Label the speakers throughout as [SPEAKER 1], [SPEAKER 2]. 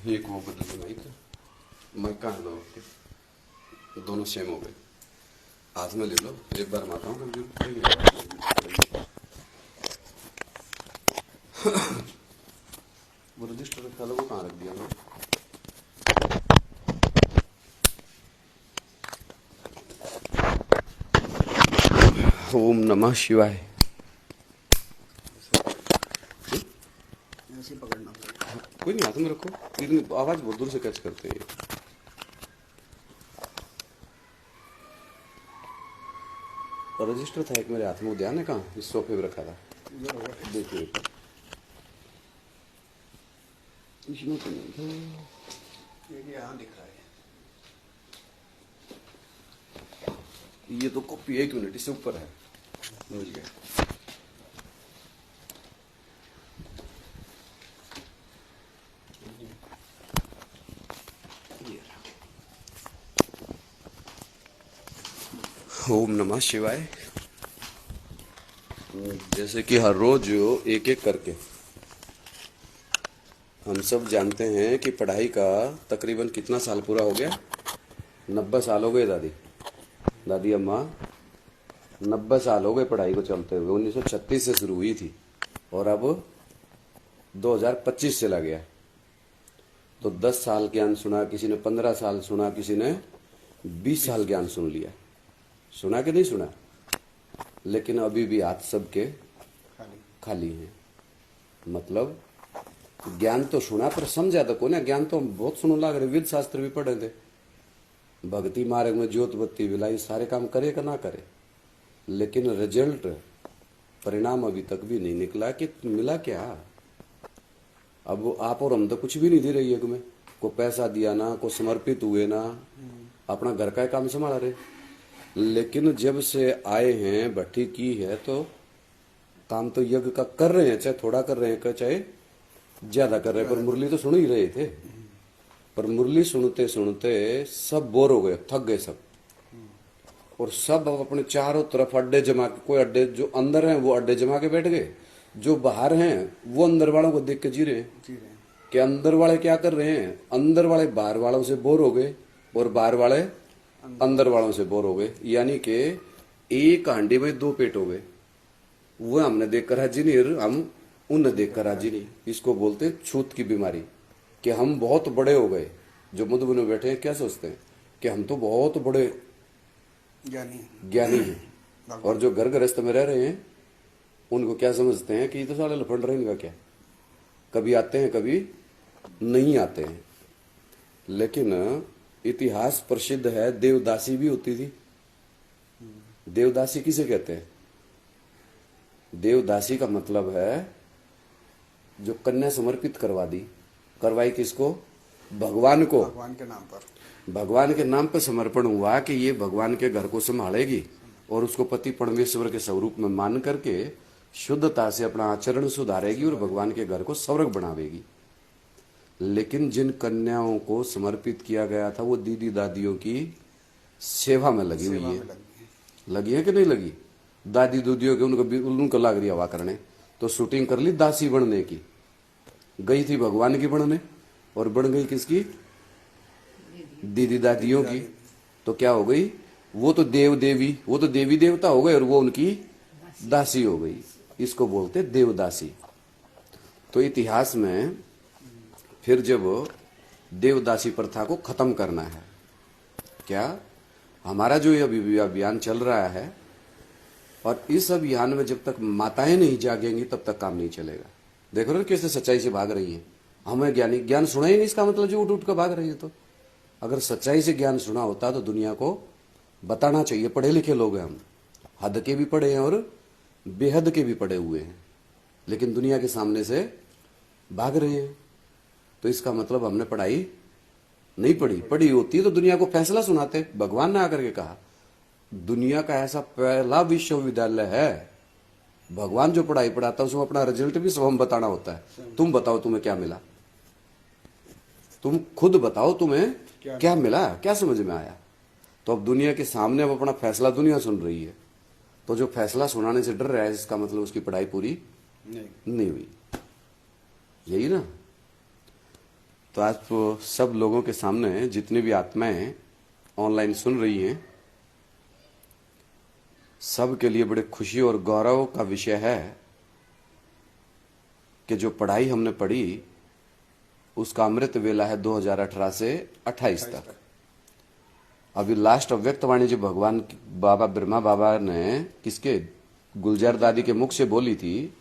[SPEAKER 1] एक वो बदल दो माइक कहाँ दो आपके दोनों सेम हो गए हाथ में ले लो एक बार माता हूँ कभी पड़ेगी वो रजिस्टर रखा था वो कहाँ रख दिया मैंने ओम नमः शिवाय
[SPEAKER 2] ऐसे पकड़ना
[SPEAKER 1] कोई नहीं हाथ में रखो लेकिन आवाज बहुत दूर से कैच करते हैं और रजिस्टर था एक मेरे हाथ में वो ध्यान है कहाँ इस सोफे पे रखा था देखिए इसमें तो नहीं था
[SPEAKER 2] ये यहाँ दिख रहा है।
[SPEAKER 1] ये तो कॉपी 1 मिनट इससे ऊपर है समझ गया ओम नमः शिवाय। जैसे कि हर रोज एक एक करके हम सब जानते हैं कि पढ़ाई का तकरीबन कितना साल पूरा हो गया 90 साल हो गए दादी अम्मा 90 साल हो गए पढ़ाई को चलते हुए 1936 से शुरू हुई थी और अब 2025 चला गया तो 10 साल ज्ञान सुना किसी ने 15 साल सुना किसी ने 20 साल ज्ञान सुन लिया सुना कि नहीं सुना लेकिन अभी भी हाथ सबके खाली हैं मतलब ज्ञान तो सुना पर समझा तो को ना ज्ञान तो हम बहुत सुनने लग रहे वेद शास्त्र भी पढ़े थे भक्ति मार्ग में ज्योत बत्ती विलाई सारे काम करे का ना करे लेकिन रिजल्ट परिणाम अभी तक भी नहीं निकला कि मिला क्या अब आप और हम तो कुछ भी नहीं दे रही है में को पैसा दिया ना को समर्पित हुए ना अपना घर का काम संभाला रहे लेकिन जब से आए हैं भट्टी की है तो काम तो यज्ञ का कर रहे हैं चाहे थोड़ा कर रहे हैं चाहे ज्यादा कर रहे हैं पर मुरली तो सुन ही रहे थे पर मुरली सुनते सुनते सब बोर हो गए थक गए सब और सब अपने चारों तरफ अड्डे जमा के कोई अड्डे जो अंदर हैं वो अड्डे जमा के बैठ गए जो बाहर हैं वो अंदर वालों को देख के जी रहे हैं कि अंदर वाले क्या कर रहे हैं अंदर वाले बाहर वालों से बोर हो गए और बाहर वाले अंदर वालों से बोर हो गए यानी कि एक हांडी में 2 पेट हो गए वो हमने देखकर हाजी नहीं हम उन्हें देखकर राजी नहीं इसको बोलते छूत की बीमारी कि हम बहुत बड़े हो गए जो मधुबन में बैठे हैं क्या सोचते हैं कि हम तो बहुत बड़े ज्ञानी हैं और जो घर गृहस्थ में रह रहे हैं उनको क्या समझते हैं कि ये तो साले लफड़ रहे इनका क्या कभी आते हैं कभी नहीं आते हैं लेकिन इतिहास प्रसिद्ध है देवदासी भी होती थी देवदासी किसे कहते हैं देवदासी का मतलब है जो कन्या समर्पित करवाई किसको भगवान को भगवान के नाम पर समर्पण हुआ कि ये भगवान के घर को संभालेगी और उसको पति परमेश्वर के स्वरूप में मान करके शुद्धता से अपना आचरण सुधारेगी और भगवान के घर को स्वर्ग बनावेगी लेकिन जिन कन्याओं को समर्पित किया गया था वो दीदी दादियों की सेवा में लगी हुई है लगी है कि नहीं लगी दादी दूदियों के उनको लग रही हवा करने तो शूटिंग कर ली दासी बनने की गई थी भगवान की बनने और बन गई किसकी दीदी दादियों की तो क्या हो गई वो तो देवी देवता हो गए और वो उनकी दासी हो गई इसको बोलते देवदासी तो इतिहास में फिर जब देवदासी प्रथा को खत्म करना है क्या हमारा जो ये अभियान चल रहा है और इस अभियान में जब तक माताएं नहीं जागेंगी तब तक काम नहीं चलेगा देखो ना कैसे सच्चाई से भाग रही हैं हमें ज्ञान सुना ही नहीं इसका मतलब जो उठ कर भाग रही है तो अगर सच्चाई से ज्ञान सुना होता तो दुनिया को बताना चाहिए पढ़े लिखे लोग हैं हम हद के भी पढ़े हैं और बेहद के भी पढ़े हुए हैं लेकिन दुनिया के सामने से भाग रहे हैं तो इसका मतलब हमने पढ़ाई नहीं पढ़ी होती तो दुनिया को फैसला सुनाते भगवान ने आकर के कहा दुनिया का ऐसा पहला विश्वविद्यालय है भगवान जो पढ़ाई पढ़ाता है उसमें अपना रिजल्ट भी सब हम बताना होता है तुम बताओ तुम्हें क्या मिला तुम खुद बताओ तुम्हें क्या मिला क्या समझ में आया तो अब दुनिया के सामने अब अपना फैसला दुनिया सुन रही है तो जो फैसला सुनाने से डर रहा है इसका मतलब उसकी पढ़ाई पूरी नहीं हुई यही ना तो आज तो सब लोगों के सामने जितनी भी आत्माएं ऑनलाइन सुन रही हैं, सब के लिए बड़े खुशी और गौरव का विषय है कि जो पढ़ाई हमने पढ़ी उसका अमृत वेला है 2018 से 28 तक। अभी लास्ट अव्यक्तवाणी जो भगवान बाबा ब्रह्मा बाबा ने किसके गुलजार दादी के मुख से बोली थी,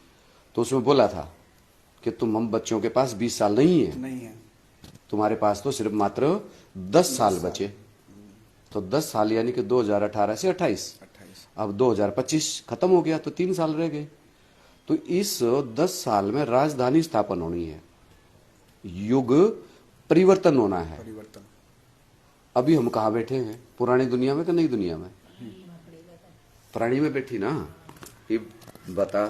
[SPEAKER 1] तो उसमें बोला था कि तुम हम बच्चों के पास 20 साल नहीं है, तुम्हारे पास तो सिर्फ मात्र 10 साल बचे। तो 10 साल यानी कि 2018 से 28, अब 2025 खत्म हो गया, तो 3 साल रह गए। तो इस 10 साल में राजधानी स्थापन होनी है, युग परिवर्तन होना है। अभी हम कहाँ बैठे हैं, पुरानी दुनिया में कि नई दुनिया में? पुरानी में बैठी ना। ये बता,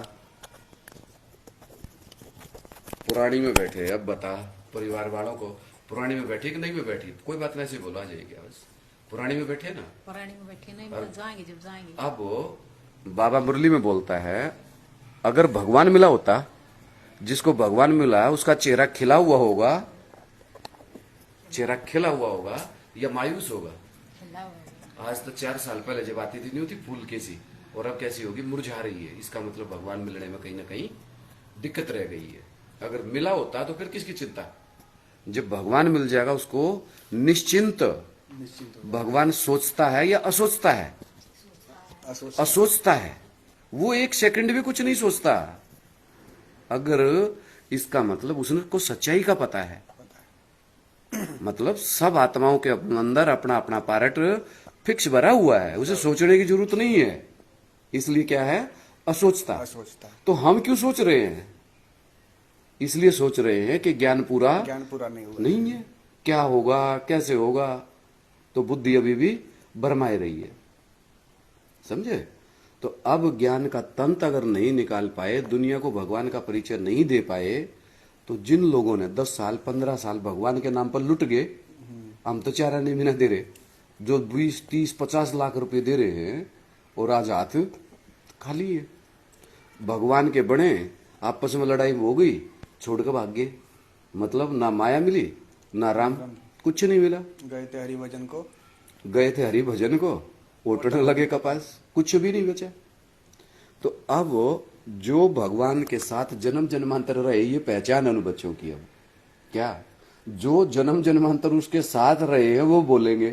[SPEAKER 1] पुरानी में बैठे, अब बता परिवार वालों को, पुरानी में बैठी कि नई में बैठी? कोई बात नहीं, ऐसे बोलो, आ जाएगी बस। पुरानी में बैठे ना,
[SPEAKER 3] पुरानी में बैठे नहीं, मतलब जाएंगे जब जाएंगे।
[SPEAKER 1] अब बाबा मुरली में बोलता है, अगर भगवान मिला होता, जिसको भगवान मिला उसका चेहरा खिला हुआ होगा, चेहरा खिला हुआ होगा या मायूस होगा? आज तो 4 साल पहले जब आती थी नहीं होती फूल कैसी, और अब कैसी होगी? मुरझा रही है। इसका मतलब भगवान मिलने में कहीं ना कहीं दिक्कत रह गई है। अगर मिला होता तो फिर किसकी चिंता? जब भगवान मिल जाएगा उसको निश्चिंत। भगवान सोचता है या असोचता है? असोचता है। वो 1 सेकंड भी कुछ नहीं सोचता। अगर इसका मतलब उसको सच्चाई का पता है, मतलब सब आत्माओं के अंदर अपना अपना पार्ट फिक्स भरा हुआ है, उसे सोचने की जरूरत नहीं है। इसलिए क्या है? असोचता। तो हम क्यों सोच रहे हैं? इसलिए सोच रहे हैं कि ज्ञान पूरा नहीं है। क्या होगा, कैसे होगा? तो बुद्धि अभी भी भरमाए रही है, समझे? तो अब ज्ञान का तंत्र अगर नहीं निकाल पाए, दुनिया को भगवान का परिचय नहीं दे पाए, तो जिन लोगों ने 10 साल 15 साल भगवान के नाम पर लुट गए, हम तो 4 आने महीना दे रहे, जो 20 30 50 लाख रुपए दे रहे हैं और आज हाथ खाली है। भगवान के बने, आपस में लड़ाई हो गई, छोड़ कर भाग गए। मतलब ना माया मिली ना राम, कुछ नहीं मिला।
[SPEAKER 2] गए थे
[SPEAKER 1] हरि भजन को, ओटने लगे कपास, कुछ भी नहीं बचा। तो अब जो भगवान के साथ जन्म जन्मांतर रहे, ये पहचान अनु बच्चों की। अब क्या, जो जन्म जन्मांतर उसके साथ रहे हैं वो बोलेंगे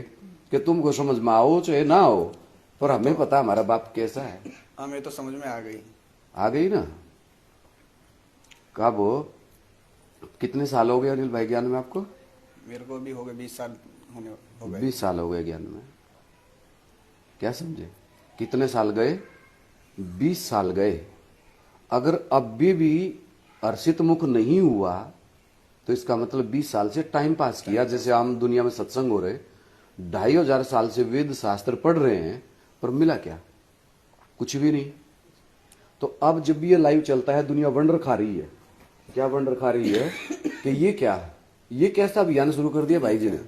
[SPEAKER 1] कि तुमको समझ में आओ चाहे ना हो, पर हमें पता हमारा बाप कैसा है।
[SPEAKER 2] हमें तो समझ में
[SPEAKER 1] आ गई ना। कब, कितने साल हो गए अनिल भाई ज्ञान में आपको?
[SPEAKER 2] मेरे को भी हो गए 20 साल हो गए।
[SPEAKER 1] 20 साल हो गए ज्ञान में। क्या समझे? कितने साल गए? 20 साल गए। अगर अब भी हर्षित मुख नहीं हुआ, तो इसका मतलब 20 साल से टाइम पास किया। जैसे आम दुनिया में सत्संग हो रहे, 2500 साल से वेद शास्त्र पढ़ रहे हैं, पर मिला क्या? कुछ भी नहीं। तो अब जब भी ये लाइव चलता है, दुनिया वंडर खा रही है। क्या वंडर खा रही है कि ये क्या, ये कैसा अभियान शुरू कर दिया भाई जी ने?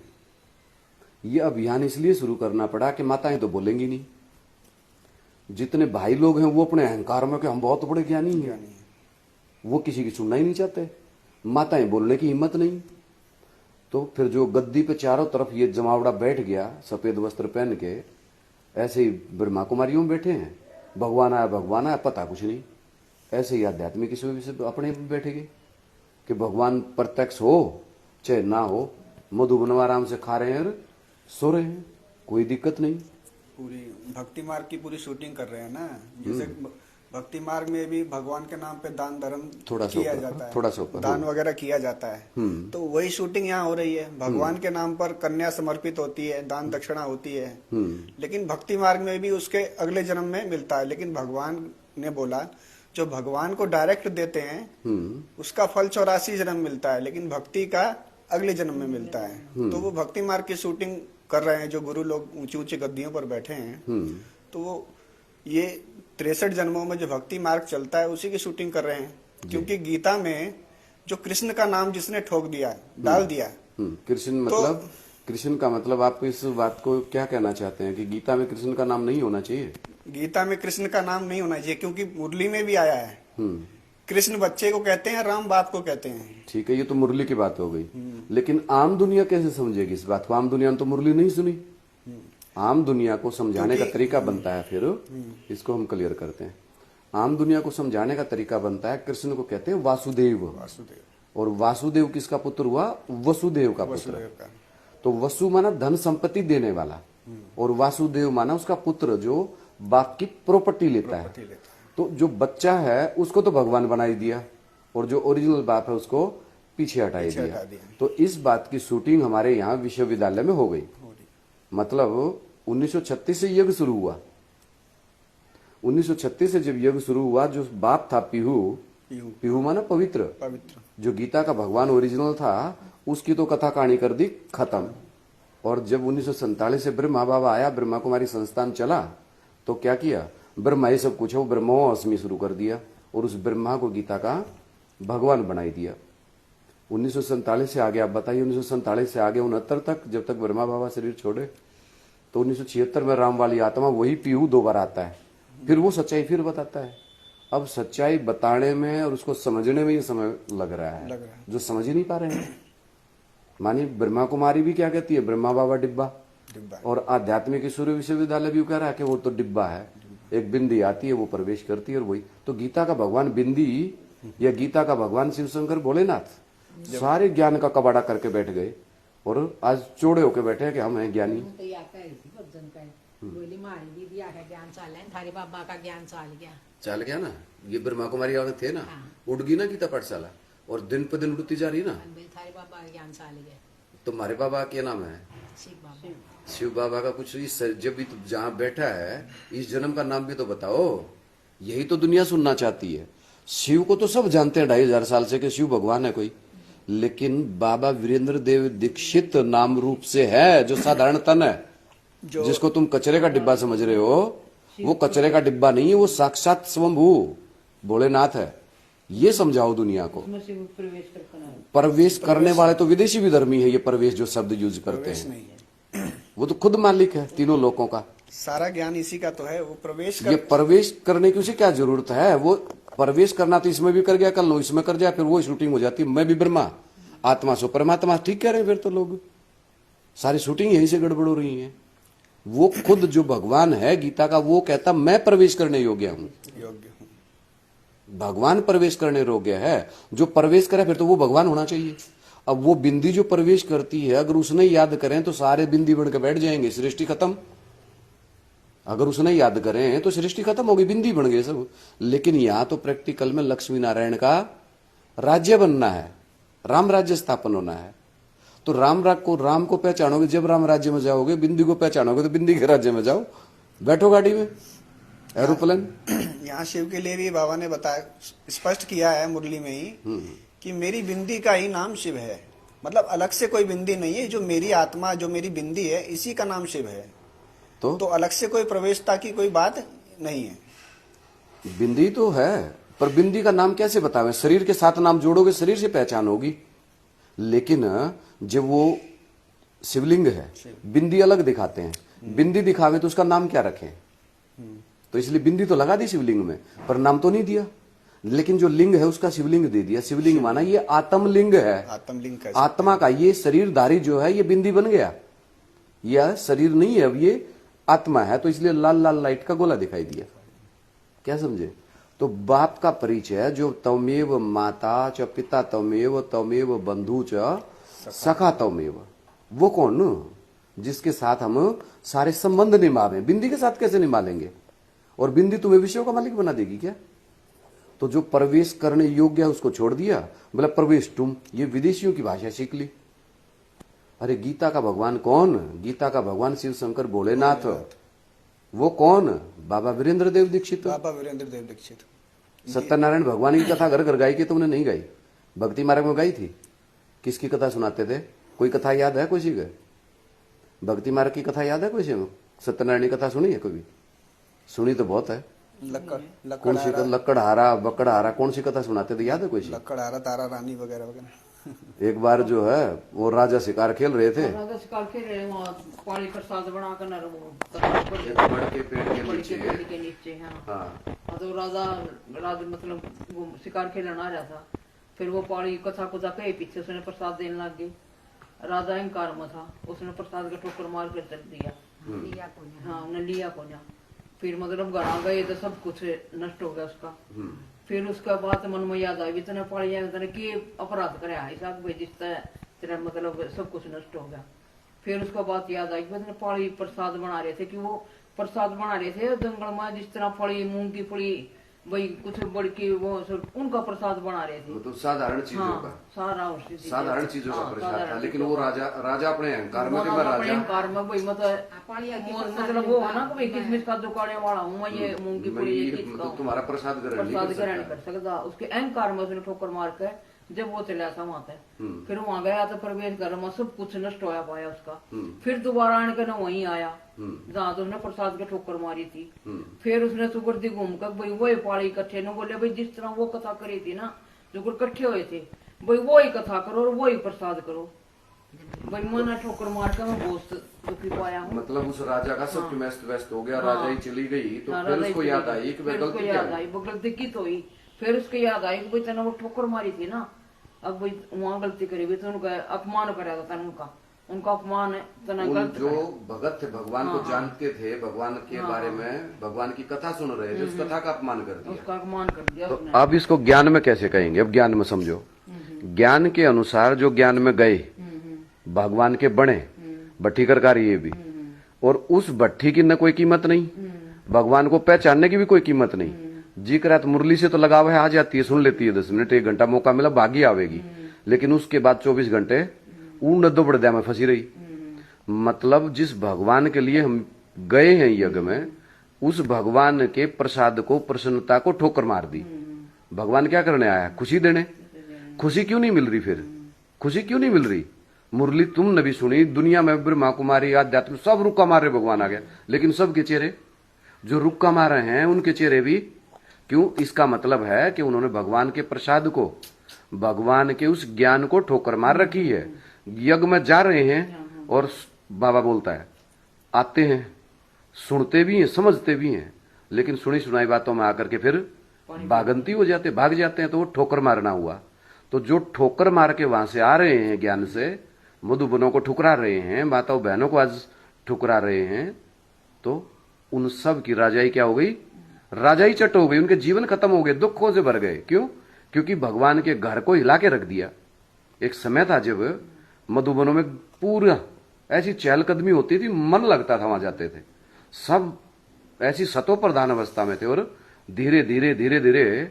[SPEAKER 1] ये अभियान इसलिए शुरू करना पड़ा कि माताएं तो बोलेंगी नहीं। जितने भाई लोग हैं वो अपने अहंकार में कि हम बहुत बड़े ज्ञानी हैं, वो किसी की सुनना ही नहीं चाहते। माताएं बोलने की हिम्मत नहीं। तो फिर जो गद्दी पे चारों तरफ ये जमावड़ा बैठ गया सफेद वस्त्र पहन के, ऐसे ही ब्रह्मा कुमारियों में बैठे हैं, भगवान आया पता कुछ नहीं। ऐसे ही आध्यात्मिक किसी भी अपने बैठेंगे कि भगवान प्रत्यक्ष हो चाहे ना हो, मधुबन आराम से खा रहे हैं और सो रहे हैं, कोई दिक्कत नहीं।
[SPEAKER 2] पूरी भक्ति मार्ग की पूरी शूटिंग कर रहे हैं ना। जैसे भक्ति मार्ग में भी भगवान के नाम पे दान धर्म किया जाता है,
[SPEAKER 1] थोड़ा सा ऊपर
[SPEAKER 2] दान वगैरह किया जाता है। तो वही शूटिंग यहाँ हो रही है। भगवान के नाम पर कन्या समर्पित होती है, दान दक्षिणा होती है, लेकिन भक्ति मार्ग में भी उसके अगले जन्म में मिलता है। लेकिन भगवान ने बोला जो भगवान को डायरेक्ट देते हैं उसका फल 84 जन्म मिलता है, लेकिन भक्ति का अगले जन्म में मिलता है। तो वो भक्ति मार्ग की शूटिंग कर रहे हैं। जो गुरु लोग ऊंची ऊंची गद्दियों पर बैठे हैं, तो वो ये 63 जन्मों में जो भक्ति मार्ग चलता है उसी की शूटिंग कर रहे हैं। क्योंकि गीता में जो कृष्ण का नाम जिसने ठोक दिया, डाल दिया,
[SPEAKER 1] कृष्ण मतलब, कृष्ण का मतलब आप इस बात को क्या कहना चाहते हैं कि गीता में कृष्ण का नाम नहीं होना चाहिए?
[SPEAKER 2] गीता में कृष्ण का नाम नहीं होना चाहिए, क्योंकि मुरली में भी आया है कृष्ण बच्चे को कहते हैं, राम बाप को कहते हैं।
[SPEAKER 1] ठीक है, ये तो मुरली की बात हो गई, लेकिन आम दुनिया कैसे समझेगी इस बात को? आम दुनिया ने तो मुरली नहीं सुनी। आम दुनिया को समझाने का तरीका बनता है, फिर इसको हम क्लियर करते हैं। आम दुनिया को समझाने का तरीका बनता है, कृष्ण को कहते हैं वासुदेव।
[SPEAKER 2] वासुदेव।
[SPEAKER 1] और वासुदेव किसका पुत्र हुआ? वसुदेव का पुत्र।
[SPEAKER 2] वसुदेव का।
[SPEAKER 1] तो वसु माना धन संपत्ति देने वाला, और वासुदेव माना उसका पुत्र जो बाप की प्रॉपर्टी लेता है। तो जो बच्चा है उसको तो भगवान बना ही दिया, और जो ओरिजिनल बाप है उसको पीछे हटा दिया। तो इस बात की शूटिंग हमारे यहाँ विश्वविद्यालय में हो गई। मतलब 1936 से यज्ञ शुरू हुआ। 1936 से जब यज्ञ शुरू हुआ, जो बाप था पीहू माना पवित्र, जो गीता का भगवान ओरिजिनल था, उसकी तो कथा कहानी कर दी खत्म। और जब 1947 से ब्रह्मा बाबा आया, ब्रह्मा कुमारी संस्थान चला, तो क्या किया? ब्रह्मा ये सब कुछ है वो ब्रह्मो अस्मि शुरू कर दिया, और उस ब्रह्मा को गीता का भगवान बनाई दिया। 1947 से आगे आप बताइए, 1947 से आगे 69 तक, जब तक ब्रह्मा बाबा शरीर छोड़े, तो 1976 में राम वाली आत्मा वही पीहू 2 बार आता है, फिर वो सच्चाई फिर बताता है। अब सच्चाई बताने में और उसको समझने में ये समय लग रहा है, जो समझ ही नहीं पा रहे हैं। मानी ब्रह्मा कुमारी भी क्या कहती है? ब्रह्मा बाबा डिब्बा। और आध्यात्मिक सूर्य विश्वविद्यालय भी कह रहा है कि वो तो डिब्बा है, एक बिंदी आती है वो प्रवेश करती है, और वही तो गीता का भगवान बिंदी या गीता का भगवान शिव शंकर भोलेनाथ सारे ज्ञान का कबाड़ा करके बैठ गए, और आज चौड़े होके बैठे हैं कि हम हैं ज्ञानी।
[SPEAKER 3] बोली मारी दीदी आका ज्ञान चाल है, थारे बाबा का ज्ञान
[SPEAKER 1] चल गया ना। ये ब्रह्मा कुमारी आगे थे ना, उड़ गई ना गीता पाठशाला, और दिन पे दिन उड़ती जा रही ना।
[SPEAKER 3] थारे बाबा का ज्ञान चाल गया।
[SPEAKER 1] तुम्हारे बाबा क्या नाम है? शिव बाबा का कुछ इस जब भी तो जहाँ बैठा है, इस जन्म का नाम भी तो बताओ। यही तो दुनिया सुनना चाहती है। शिव को तो सब जानते हैं 2500 साल से कि शिव भगवान है कोई, लेकिन बाबा वीरेंद्र देव दीक्षित नाम रूप से है, जो साधारण तन है, जिसको तुम कचरे का डिब्बा समझ रहे हो, वो कचरे का डिब्बा नहीं है, वो साक्षात स्वयंभू भोलेनाथ है। ये समझाओ दुनिया को। प्रवेश करने वाले तो विदेशी भी धर्मी है, ये प्रवेश जो शब्द यूज करते हैं, वो तो खुद मालिक है तीनों लोकों का।
[SPEAKER 2] सारा ज्ञान इसी का तो है, वो प्रवेश
[SPEAKER 1] ये प्रवेश करने की उसे क्या जरूरत है? वो प्रवेश करना तो इसमें भी कर गया, कल नो इसमें कर जाए, फिर वो शूटिंग हो जाती है। मैं भी ब्रह्मा, आत्मा सो परमात्मा। ठीक कह रहे हैं फिर तो लोग, सारी शूटिंग यहीं से गड़बड़ हो रही है। वो खुद जो भगवान है गीता का, वो कहता मैं प्रवेश करने योग्य हूं। भगवान प्रवेश करने योग्य है, जो प्रवेश करे फिर तो वो भगवान होना चाहिए। अब वो बिंदी जो प्रवेश करती है, अगर उसने याद करें तो सारे बिंदी बन के बैठ जाएंगे, सृष्टि खत्म। अगर उसने याद करें तो सृष्टि खत्म होगी, बिंदी बन गए सब। लेकिन यहां तो प्रैक्टिकल में लक्ष्मी नारायण का राज्य बनना है, राम राज्य स्थापन होना है। तो राम को पहचानोगे जब राम राज्य में जाओगे, बिंदी को पहचानोगे तो बिंदी के राज्य में जाओ, बैठो गाड़ी में, एरोप्लेन।
[SPEAKER 2] यहाँ शिव के लिए भी बाबा ने बताया, स्पष्ट किया है मुरली में ही, कि मेरी बिंदी का ही नाम शिव है। मतलब अलग से कोई बिंदी नहीं है, जो मेरी आत्मा, जो मेरी बिंदी है, इसी का नाम शिव है। तो अलग से कोई प्रवेशता की कोई बात नहीं है।
[SPEAKER 1] बिंदी तो है, पर बिंदी का नाम कैसे बतावें? शरीर के साथ नाम जोड़ोगे, शरीर से पहचान होगी। लेकिन जब वो शिवलिंग है, बिंदी अलग दिखाते हैं। बिंदी दिखावे तो उसका नाम क्या रखें? तो इसलिए बिंदी तो लगा दी शिवलिंग में, पर नाम तो नहीं दिया। लेकिन जो लिंग है उसका शिवलिंग दे दिया। शिवलिंग माना ये आत्मलिंग है,
[SPEAKER 2] आत्मलिंग का,
[SPEAKER 1] आत्मा का। ये शरीरधारी जो है ये बिंदी बन गया, यह शरीर नहीं है, अब ये आत्मा है। तो इसलिए लाल लाल लाइट का गोला दिखाई दिया। क्या समझे? तो बाप का परिचय जो तमेव माता च पिता तमेव बंधु च सखा तमेव, वो कौन? जिसके साथ हम सारे संबंध निभावे। बिंदी के साथ कैसे निभा लेंगे? और बिंदी तुम्हें विषयों का मालिक बना देगी क्या? तो जो प्रवेश करने योग्य है उसको छोड़ दिया, बोला प्रवेश तुम। ये विदेशियों की भाषा सीख ली। अरे गीता का भगवान कौन? गीता का भगवान शिव शंकर भोलेनाथ। वो कौन? बाबा वीरेंद्र देव दीक्षित।
[SPEAKER 2] बाबा वीरेंद्र देव दीक्षित।
[SPEAKER 1] सत्यनारायण भगवान की कथा घर घर गाई कि तुमने नहीं गाई? भक्ति मार्ग में गाई थी। किसकी कथा सुनाते थे? कोई कथा याद है किसी के? भक्ति मार्ग की कथा याद है किसी में? सत्यनारायण की कथा सुनी है कभी? सुनी तो बहुत है। कौन सी? लक्कड़हारा बकड़हारा, कौन सी कथा सुनाते थे, याद है कोई?
[SPEAKER 2] लक्कड़हारा, तारा रानी वगैरह वगैरह।
[SPEAKER 1] एक बार जो है वो राजा शिकार खेल रहे थे,
[SPEAKER 4] राजा शिकार खेल रहे हैं, वहाँ पानी प्रसाद बनाकर
[SPEAKER 1] बड़ के पेड़ के नीचे।
[SPEAKER 4] नीचे। हाँ। तो राजा राजा मतलब वो शिकार खेलने आ रहा था। फिर वो पाड़ी कथा कुथा कहे पीछे उसने प्रसाद देने लग गई। राजा अहंकार में था, उसने प्रसाद का ठोकर मार कर चल दिया।
[SPEAKER 3] लिया को नहीं।
[SPEAKER 4] हाँ उन्हें लिया को ना। फिर मतलब घर आ गए तो सब कुछ नष्ट हो गया उसका। फिर उसका बात मन में याद आई, इतने पाड़िया इतने के अपराध करे ऐसा जिस तरह मतलब सब कुछ नष्ट हो गया। फिर उसका बात याद आई, इतने पाड़ी प्रसाद बना रहे थे कि वो प्रसाद बना रहे थे जंगल में, जिस तरह फली मूंग की फली वही कुछ बड़ की वो उनका प्रसाद बना रहे थे।
[SPEAKER 1] तो साधारण चीजों का साधारण चीजों का प्रसाद था, लेकिन वो राजा अपने अहंकार में
[SPEAKER 4] अहंकार में वही मतलब वो है ना कि किसमिस का दुकाने वाला हूँ मैं, ये मूंग की फली ये
[SPEAKER 1] तुम्हारा प्रसाद ग्रहण
[SPEAKER 4] नहीं कर सकता। उसके अहंकार में उसने ठोकर मार के जब वो चला था वहां पे, फिर वहां गया तो प्रवेश घर में सब कुछ नष्ट होया पाया उसका। फिर दोबारा आने के ना वहीं आया जहाँ तो उसने प्रसाद के ठोकर मारी थी। फिर उसने सुगर्दी घूम कर भाई वही पाड़ी इकट्ठे न बोले भाई जिस तरह वो कथा करी थी ना जो इकट्ठे हुए थे भाई वही कथा करो और वही प्रसाद करो भाई। मैंने ठोकर मार कर मैं बहुत दुखी पाया हूँ।
[SPEAKER 1] मतलब उस राजा का सब व्यस्त व्यस्त हो गया, राजा ही चली गई तो फिर उसको याद आई कि
[SPEAKER 4] वो गलती की तो हुई। फिर उसको याद आई कि भाई तेने वो ठोकर मारी थी ना, अब भाई वहाँ गलती करी भी तो उनका अपमान कराया था उनका अपमान है
[SPEAKER 1] जो भगत थे भगवान को जानते थे, भगवान के बारे में भगवान की कथा सुन रहे थे, उस कथा का अपमान कर दिया,
[SPEAKER 4] उसका अपमान कर दिया।
[SPEAKER 1] तो अब इसको ज्ञान में कैसे कहेंगे? अब ज्ञान में समझो, ज्ञान के अनुसार जो ज्ञान में गए भगवान के बने भट्ठी करकार ये भी, और उस भट्ठी की न कोई कीमत नहीं, भगवान को पहचानने की भी कोई कीमत नहीं। जी करात मुरली से तो लगाव है, आ जाती है, सुन लेती है, 10 मिनट 1 घंटा मौका मिला भागी आवेगी, लेकिन उसके बाद 24 घंटे ऊन दुबड़ दया में फंसी रही। मतलब जिस भगवान के लिए हम गए हैं यज्ञ में, उस भगवान के प्रसाद को प्रसन्नता को ठोकर मार दी। भगवान क्या करने आया? खुशी देने। खुशी क्यों नहीं मिल रही? फिर खुशी क्यों नहीं मिल रही? मुरली तुमने भी सुनी, दुनिया में ब्रह्मा कुमारी आध्यात्म सब रुक्का मार रहे, भगवान आ गया, लेकिन सबके चेहरे जो रुक्का मार रहे हैं उनके चेहरे भी क्यों? इसका मतलब है कि उन्होंने भगवान के प्रसाद को, भगवान के उस ज्ञान को ठोकर मार रखी है। यज्ञ में जा रहे हैं और बाबा बोलता है, आते हैं, सुनते भी हैं, समझते भी हैं, लेकिन सुनी सुनाई बातों में आकर के फिर भागंती हो जाते, भाग जाते हैं, तो वो ठोकर मारना हुआ। तो जो ठोकर मार के वहां से आ रहे हैं ज्ञान से, मधुबनों को ठुकरा रहे हैं, माताओं बहनों को आज ठुकरा रहे हैं, तो उन सब की राजाई क्या हो गई? राजाई चट हो गई, उनके जीवन खत्म हो गए, दुखों से भर गए। क्यों? क्योंकि भगवान के घर को हिला के रख दिया। एक समय था जब मधुबनों में पूरा ऐसी चहलकदमी होती थी, मन लगता था वहां जाते थे, सब ऐसी सतो प्रधान अवस्था में थे, और धीरे धीरे धीरे धीरे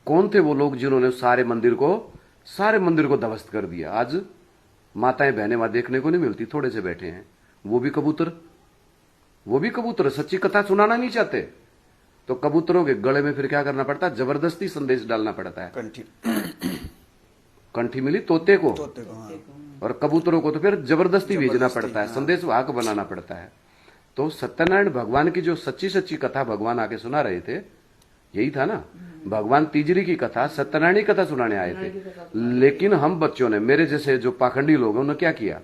[SPEAKER 1] कौन थे वो लोग जिन्होंने सारे मंदिर को ध्वस्त कर दिया। आज माताएं बहनें वहां देखने को नहीं मिलती, थोड़े से बैठे हैं, वो भी कबूतर सच्ची कथा सुनाना नहीं चाहते, तो कबूतरों के गले में फिर क्या करना पड़ता है? जबरदस्ती संदेश डालना पड़ता है। कंठी मिली तोते को,
[SPEAKER 2] हाँ।
[SPEAKER 1] और कबूतरों को तो फिर जबरदस्ती भेजना पड़ता है, संदेश वाहक बनाना पड़ता है। तो सत्यनारायण भगवान की जो सच्ची कथा भगवान आके सुना रहे थे, यही था ना, भगवान तीजरी की कथा, सत्यनारायण की कथा सुनाने आए थे। लेकिन हम बच्चों ने, मेरे जैसे जो पाखंडी लोग हैं, उन्होंने क्या किया?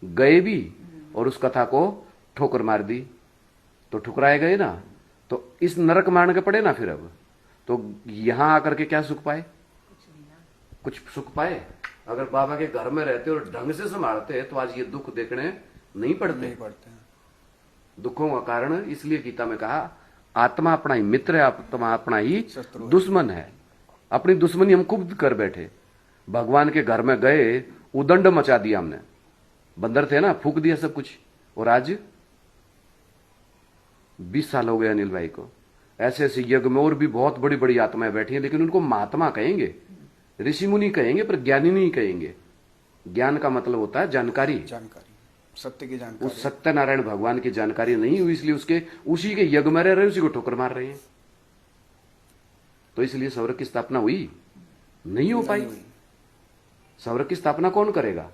[SPEAKER 1] गए भी और उस कथा को ठोकर मार दी, तो ठुकराए गए ना, तो इस नरक मान के पड़े ना। फिर अब तो यहां आकर के क्या सुख पाए? कुछ सुख पाए? अगर बाबा के घर में रहते और ढंग से संभालते तो आज ये दुख देखने नहीं पड़ते। दुखों का कारण इसलिए गीता में कहा, आत्मा अपना ही मित्र है, आत्मा अपना ही दुश्मन है। अपनी दुश्मनी हम खुद कर बैठे। भगवान के घर में गए, उदंड मचा दिया हमने, बंदर थे ना, फूक दिया सब कुछ। और आज 20 साल हो गए अनिल भाई को, ऐसे ऐसे यज्ञ में और भी बहुत बड़ी बड़ी आत्माएं बैठी हैं, लेकिन उनको महात्मा कहेंगे, ऋषि मुनि कहेंगे, पर ज्ञानी नहीं कहेंगे। ज्ञान का मतलब होता है जानकारी,
[SPEAKER 2] सत्य की जानकारी।
[SPEAKER 1] उस सत्यनारायण भगवान की जानकारी नहीं हुई, इसलिए उसी के यज्ञ में रह रहे, उसी को ठोकर मार रहे हैं। तो इसलिए स्वर्ग की स्थापना हुई नहीं हो पाई। स्वर्ग की स्थापना कौन करेगा?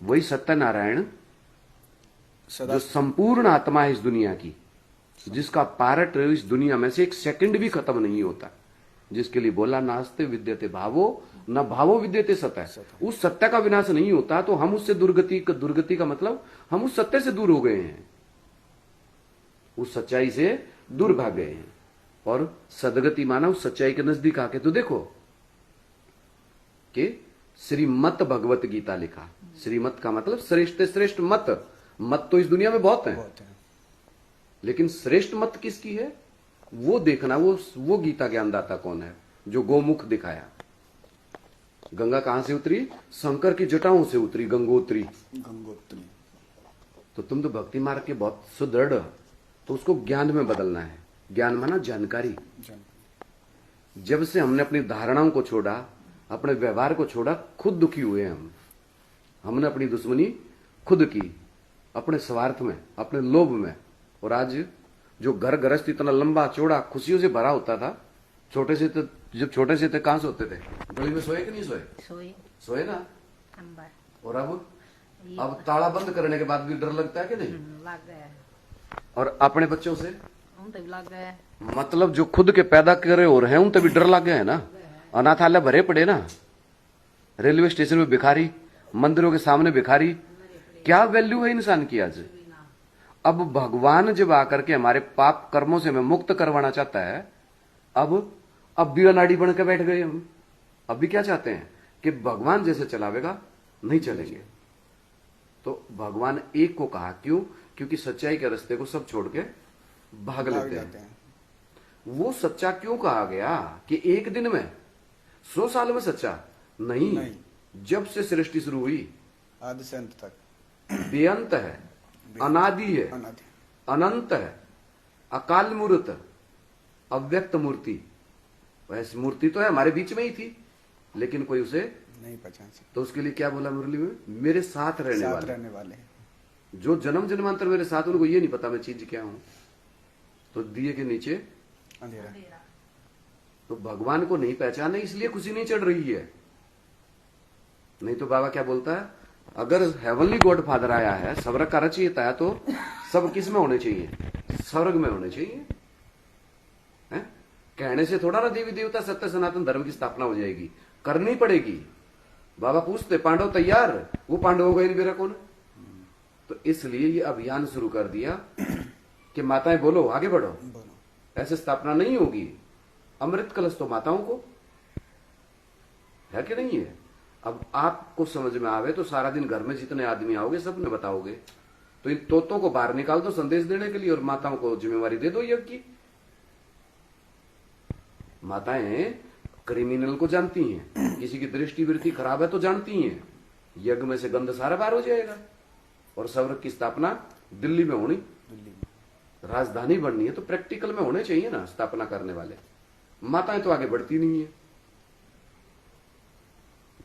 [SPEAKER 1] वही सत्यनारायण जो संपूर्ण आत्मा है इस दुनिया की, जिसका पारट इस दुनिया में से 1 सेकंड भी खत्म नहीं होता, जिसके लिए बोला नास्ते विद्यते भावो न भावो विद्यते सत्य। उस सत्य का विनाश नहीं होता, तो हम उससे दुर्गति का मतलब हम उस सत्य से दूर हो गए हैं, उस सच्चाई से दूर भाग गए हैं। और सदगति माना उस सच्चाई के नजदीक आके तो देखो कि श्रीमत भगवत गीता लिखा। श्रीमत का मतलब श्रेष्ठ श्रेष्ठ मत। मत तो इस दुनिया में बहुत है,
[SPEAKER 2] बहुत है।
[SPEAKER 1] लेकिन श्रेष्ठ मत किसकी है वो देखना। वो गीता ज्ञानदाता कौन है जो गोमुख दिखाया। गंगा कहां से उतरी? शंकर की जटाओं से उतरी, गंगोत्री।
[SPEAKER 2] गंगोत्री।
[SPEAKER 1] तो तुम तो भक्ति मार्ग के बहुत सुदृढ़, तो उसको ज्ञान में बदलना है। ज्ञान माना जानकारी। जब से हमने अपनी धारणाओं को छोड़ा, अपने व्यवहार को छोड़ा, खुद दुखी हुए हमने अपनी दुश्मनी खुद की, अपने स्वार्थ में, अपने लोभ में। और आज जो घर गृहस्थ इतना लंबा चौड़ा खुशियों से भरा होता था, जब छोटे से थे कहां सोते थे? गली में सोए कि नहीं सोए? सोए ना।
[SPEAKER 3] अंबर
[SPEAKER 1] और अब ताला बंद करने के बाद भी डर लगता है कि नहीं?
[SPEAKER 3] लग गया।
[SPEAKER 1] और अपने बच्चों से
[SPEAKER 3] उन तो लग गया।
[SPEAKER 1] मतलब जो खुद के पैदा करे और हैं उन तभी डर लग गया है ना। अनाथालय भरे पड़े ना, रेलवे स्टेशन में भिखारी, मंदिरों के सामने भिखारी। क्या वैल्यू है इंसान की आज? अब भगवान जब आकर के हमारे पाप कर्मों से हमें मुक्त करवाना चाहता है, अब भी अनाड़ी बन के बैठ गए हम। अब भी क्या चाहते हैं कि भगवान जैसे चलावेगा, नहीं चलेंगे। तो भगवान एक को कहा, क्यों? क्योंकि सच्चाई के रास्ते को सब छोड़ के भाग लेते हैं। वो सच्चा क्यों कहा गया कि एक दिन में, 100 साल में सच्चा नहीं। जब से सृष्टि शुरू हुई
[SPEAKER 2] आदि से अंत तक
[SPEAKER 1] बेअंत है, अनादि है, अनंत है, अकाल मूर्त, अव्यक्त मूर्ति। वैसे मूर्ति तो है, हमारे बीच में ही थी, लेकिन कोई उसे
[SPEAKER 2] नहीं पहचान सकता।
[SPEAKER 1] तो उसके लिए क्या बोला मुरली में? मेरे साथ रहने वाले। जो जन्म जन्मांतर मेरे साथ, उनको ये नहीं पता मैं चीज क्या हूं। तो दिए के नीचे
[SPEAKER 2] अंधेरा।
[SPEAKER 1] तो भगवान को नहीं पहचाने, इसलिए खुशी नहीं चढ़ रही है। नहीं तो बाबा क्या बोलता है? अगर हेवनली गॉड फादर आया है, स्वर्ग का रचयिता है, तो सब किस में होने चाहिए? स्वर्ग में होने चाहिए। है? कहने से थोड़ा ना देवी देवता सत्य सनातन धर्म की स्थापना हो जाएगी, करनी पड़ेगी। बाबा पूछते पांडव तैयार? वो पांडव हो गए मेरा कौन? तो इसलिए ये अभियान शुरू कर दिया कि माताएं बोलो, आगे बढ़ो। ऐसे स्थापना नहीं होगी। अमृत कलश तो माताओं को है कि नहीं है? अब आपको समझ में आवे तो सारा दिन घर में जितने आदमी आओगे सबने बताओगे। तो इन तोतों को बाहर निकाल दो संदेश देने के लिए, और माताओं को जिम्मेवारी दे दो यज्ञ की। माताएं क्रिमिनल को जानती हैं, किसी की दृष्टि वृत्ति खराब है तो जानती हैं। यज्ञ में से गंध सारा बाहर हो जाएगा। और स्वर्ग की स्थापना दिल्ली में होनी, राजधानी बननी है, तो प्रैक्टिकल में होने चाहिए ना स्थापना करने वाले। माताएं तो आगे बढ़ती नहीं है।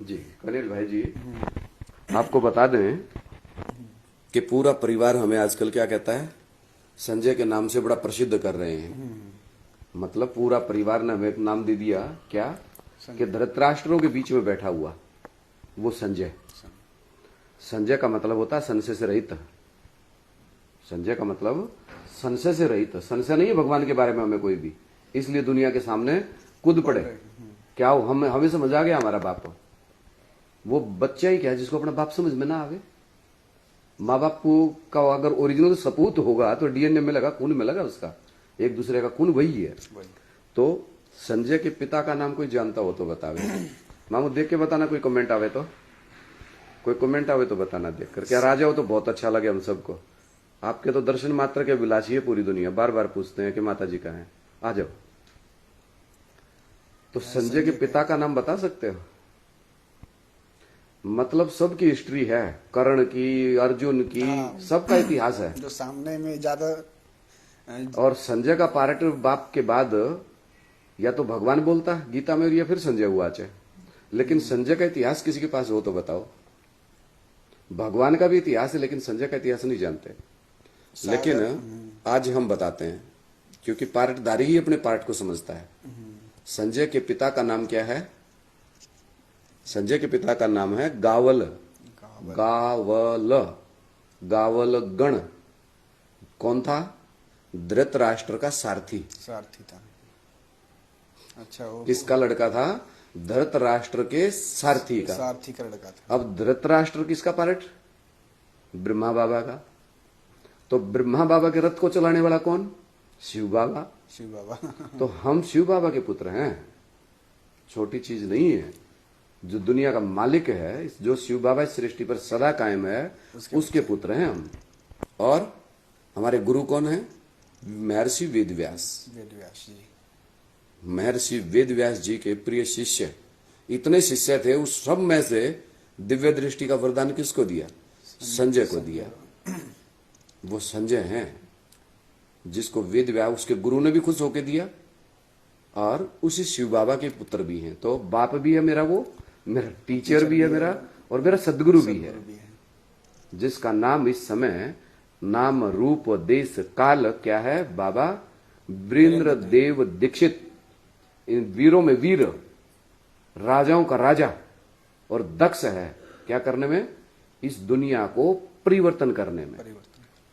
[SPEAKER 1] जी कनिल भाई जी, आपको बता दें कि पूरा परिवार हमें आजकल क्या कहता है? संजय के नाम से बड़ा प्रसिद्ध कर रहे हैं। मतलब पूरा परिवार ने हमें एक नाम दे दिया, क्या? कि धृतराष्ट्रों के बीच में बैठा हुआ वो संजय। संजय का मतलब होता है संशय से रहित। संजय का मतलब संशय से रहित। संशय नहीं है भगवान के बारे में हमें कोई भी, इसलिए दुनिया के सामने कूद पड़े। क्या हो, हमें समझ आ गया हमारा बाप। वो बच्चा ही क्या जिसको अपना बाप समझ में ना आवे। माँ बाप को का अगर ओरिजिनल सपूत होगा तो डीएनए में लगा, खून में लगा, उसका एक दूसरे का खून वही है। तो संजय के पिता का नाम कोई जानता हो तो बतावे। मामू देख के बताना, कोई कमेंट आवे तो, कोई कमेंट आवे तो बताना देख कर। क्या राजा हो तो बहुत अच्छा लगे हम सबको। आपके तो दर्शन मात्र के विलासी है पूरी दुनिया, बार बार पूछते हैं कि माता जी कहाँ हैं, आ जाओ। तो संजय के पिता का नाम बता सकते हो? मतलब सबकी हिस्ट्री है, कर्ण की, अर्जुन की, सबका इतिहास है
[SPEAKER 2] जो सामने में ज्यादा।
[SPEAKER 1] और संजय का पार्ट बाप के बाद या तो भगवान बोलता है गीता में, या फिर संजय हुआ है। लेकिन संजय का इतिहास किसी के पास हो तो बताओ। भगवान का भी इतिहास है लेकिन संजय का इतिहास नहीं जानते। लेकिन आज हम बताते हैं, क्योंकि पार्टधारी ही अपने पार्ट को समझता है। संजय के पिता का नाम क्या है? संजय के पिता का नाम है गावल। गावल गण। कौन था? धृतराष्ट्र का सारथी
[SPEAKER 2] था। अच्छा,
[SPEAKER 1] किसका लड़का था? धृतराष्ट्र के सारथी का
[SPEAKER 2] लड़का था।
[SPEAKER 1] अब धृतराष्ट्र किसका पार्ट? ब्रह्मा बाबा का। तो ब्रह्मा बाबा के रथ को चलाने वाला कौन? शिव बाबा।
[SPEAKER 2] शिव बाबा।
[SPEAKER 1] तो हम शिव बाबा के पुत्र हैं, छोटी चीज नहीं है। जो दुनिया का मालिक है, जो शिव बाबा इस सृष्टि पर सदा कायम है, उसके पुत्र हैं हम। और हमारे गुरु कौन है? महर्षि वेदव्यास।
[SPEAKER 2] वेदव्यास जी।
[SPEAKER 1] महर्षि वेदव्यास जी के प्रिय शिष्य, इतने शिष्य थे, उस सब में से दिव्य दृष्टि का वरदान किसको दिया? संजय को दिया। वो संजय हैं जिसको वेदव्यास उसके गुरु ने भी खुश होकर दिया, और उसी शिव बाबा के पुत्र भी हैं। तो बाप भी है मेरा, वो मेरा टीचर भी है मेरा, और मेरा सदगुरु भी है, जिसका नाम इस समय नाम रूप देश काल क्या है? बाबा वीरेंद्र देव दीक्षित। इन वीरों में वीर, राजाओं का राजा, और दक्ष है क्या करने में? इस दुनिया को परिवर्तन करने में।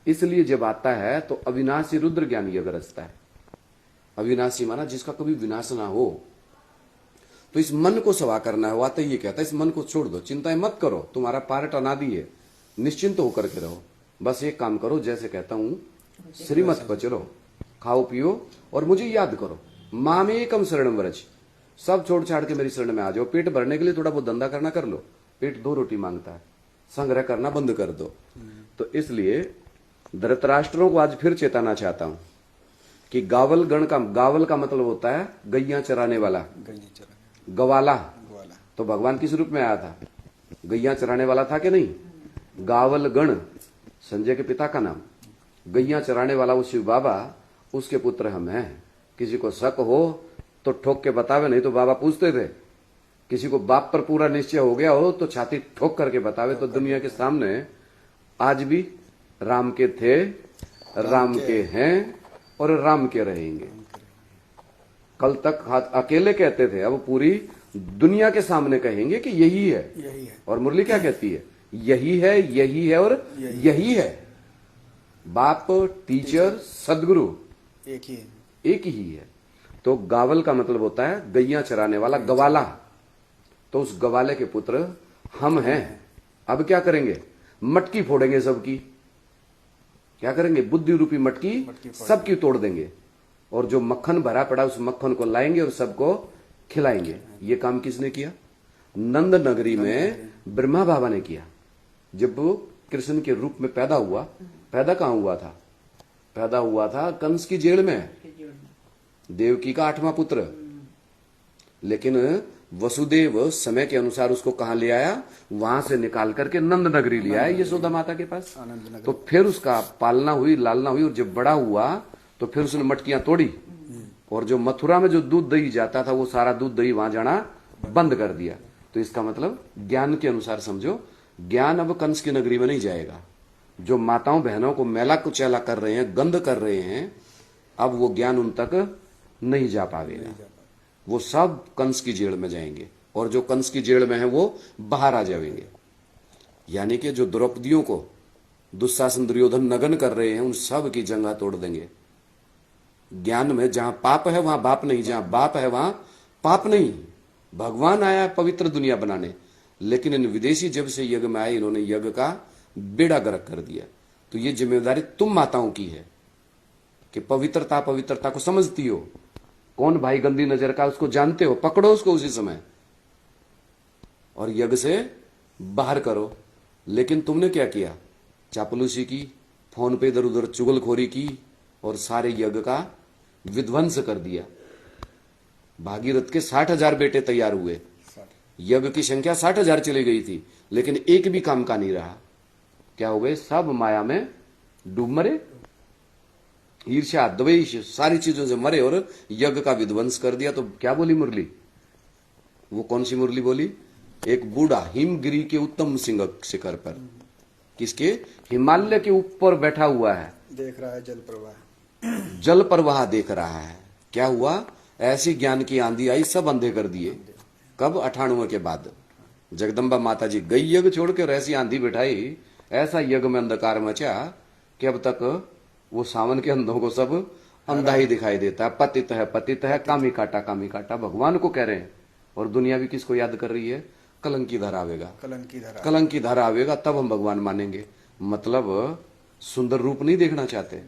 [SPEAKER 1] इसलिए जब आता है तो अविनाशी रुद्र ज्ञान यज्ञ रचता है। अविनाशी माना जिसका कभी विनाश ना हो। तो इस मन को सवा करना है। वो आता ये कहता है इस मन को छोड़ दो, चिंताएं मत करो, तुम्हारा पार्ट अनादि है, निश्चिंत होकर के रहो, बस एक काम करो, जैसे कहता हूं श्रीमत पर चलो, खाओ पियो और मुझे याद करो। मामेकम शरणम व्रज, सब छोड़ छाड़ के मेरी शरण में आ जाओ। पेट भरने के लिए थोड़ा बहुत धंधा करना कर लो, पेट 2 रोटी मांगता है, संग्रह करना बंद कर दो। तो इसलिए धृतराष्ट्रों को आज फिर चेताना चाहता हूं कि गावल गण का, गावल का मतलब होता है गैया चराने वाला, गवाला। तो भगवान किस रूप में आया था? गैया चराने वाला था कि नहीं? गावल गण संजय के पिता का नाम, गैया चराने वाला वो शिव बाबा, उसके पुत्र हम हैं। किसी को शक हो तो ठोक के बतावे, नहीं तो बाबा पूछते थे। किसी को बाप पर पूरा निश्चय हो गया हो तो छाती ठोक करके बतावे। तो दुनिया के सामने आज भी राम के थे, राम के हैं और राम के रहेंगे। कल तक अकेले कहते थे, अब पूरी दुनिया के सामने कहेंगे कि यही है। और मुरली क्या कहती है? यही है और यही है। बाप, टीचर, सदगुरु एक ही है। तो गावल का मतलब होता है गैया चराने वाला, गवाला। तो उस गवाले के पुत्र हम हैं। अब क्या करेंगे? मटकी फोड़ेंगे सबकी। क्या करेंगे? बुद्धि रूपी मटकी सबकी तोड़ देंगे, और जो मक्खन भरा पड़ा उस मक्खन को लाएंगे और सबको खिलाएंगे। ये काम किसने किया? नंद नगरी में ब्रह्मा बाबा ने किया। जब वो कृष्ण के रूप में पैदा हुआ, पैदा कहां हुआ था? पैदा हुआ था कंस की जेल में, देवकी का 8वां पुत्र। लेकिन वसुदेव समय के अनुसार उसको कहां ले आया? वहां से निकाल करके नंद नगरी ले आया, यशोदा माता के पास। तो फिर उसका पालना हुई, लालना हुई, और जब बड़ा हुआ तो फिर उसने मटकियां तोड़ी, और जो मथुरा में जो दूध दही जाता था वो सारा दूध दही वहां जाना बंद कर दिया। तो इसका मतलब ज्ञान के अनुसार समझो, ज्ञान अब कंस की नगरी में नहीं जाएगा। जो माताओं बहनों को मैला कुचैला कर रहे हैं, गंद कर रहे हैं, अब वो ज्ञान उन तक नहीं जा पाएगा। वो सब कंस की जेल में जाएंगे, और जो कंस की जेल में है वो बाहर आ जाएंगे। यानी कि जो द्रौपदियों को दुशासन दुर्योधन नगन कर रहे हैं, उन सब की जंगा तोड़ देंगे। ज्ञान में जहां पाप है वहां बाप नहीं, जहां बाप है वहां पाप नहीं। भगवान आया पवित्र दुनिया बनाने, लेकिन इन विदेशी जब से यज्ञ में आए, इन्होंने यज्ञ का बेड़ा गर्क कर दिया। तो ये जिम्मेदारी तुम माताओं की है कि पवित्रता को समझती हो। कौन भाई गंदी नजर का उसको जानते हो, पकड़ो उसको उसी समय और यज्ञ से बाहर करो। लेकिन तुमने क्या किया? चापलूसी की, फोन पे इधर उधर चुगलखोरी की, और सारे यज्ञ का विध्वंस कर दिया। भागीरथ के 60,000 बेटे तैयार हुए, यज्ञ की संख्या 60,000 चली गई थी, लेकिन एक भी काम का नहीं रहा। क्या हो गए? सब माया में डूब मरे, ईर्ष्या द्वेष सारी चीजों से मरे और यज्ञ का विध्वंस कर दिया। तो क्या बोली मुरली? वो कौन सी मुरली बोली? एक बूढ़ा हिमगिरी के उत्तम शिखर पर, किसके? हिमालय के ऊपर बैठा हुआ है,
[SPEAKER 2] देख रहा है जल प्रवाह,
[SPEAKER 1] जल प्रवाह देख रहा है। क्या हुआ? ऐसी ज्ञान की आंधी आई, सब अंधे कर दिए। कब? 98 के बाद जगदम्बा माता जी गई यज्ञ छोड़ के, और ऐसी आंधी बिठाई, ऐसा यज्ञ में अंधकार मचा कि अब तक वो सावन के अंधों को सब अंधा ही दिखाई देता है। पतित है, कामी काटा भगवान को कह रहे हैं। और दुनिया भी किसको याद कर रही है? कलंकी धर आवेगा, कलंकी धर आवेगा, तब हम भगवान मानेंगे। मतलब सुंदर रूप नहीं देखना चाहते,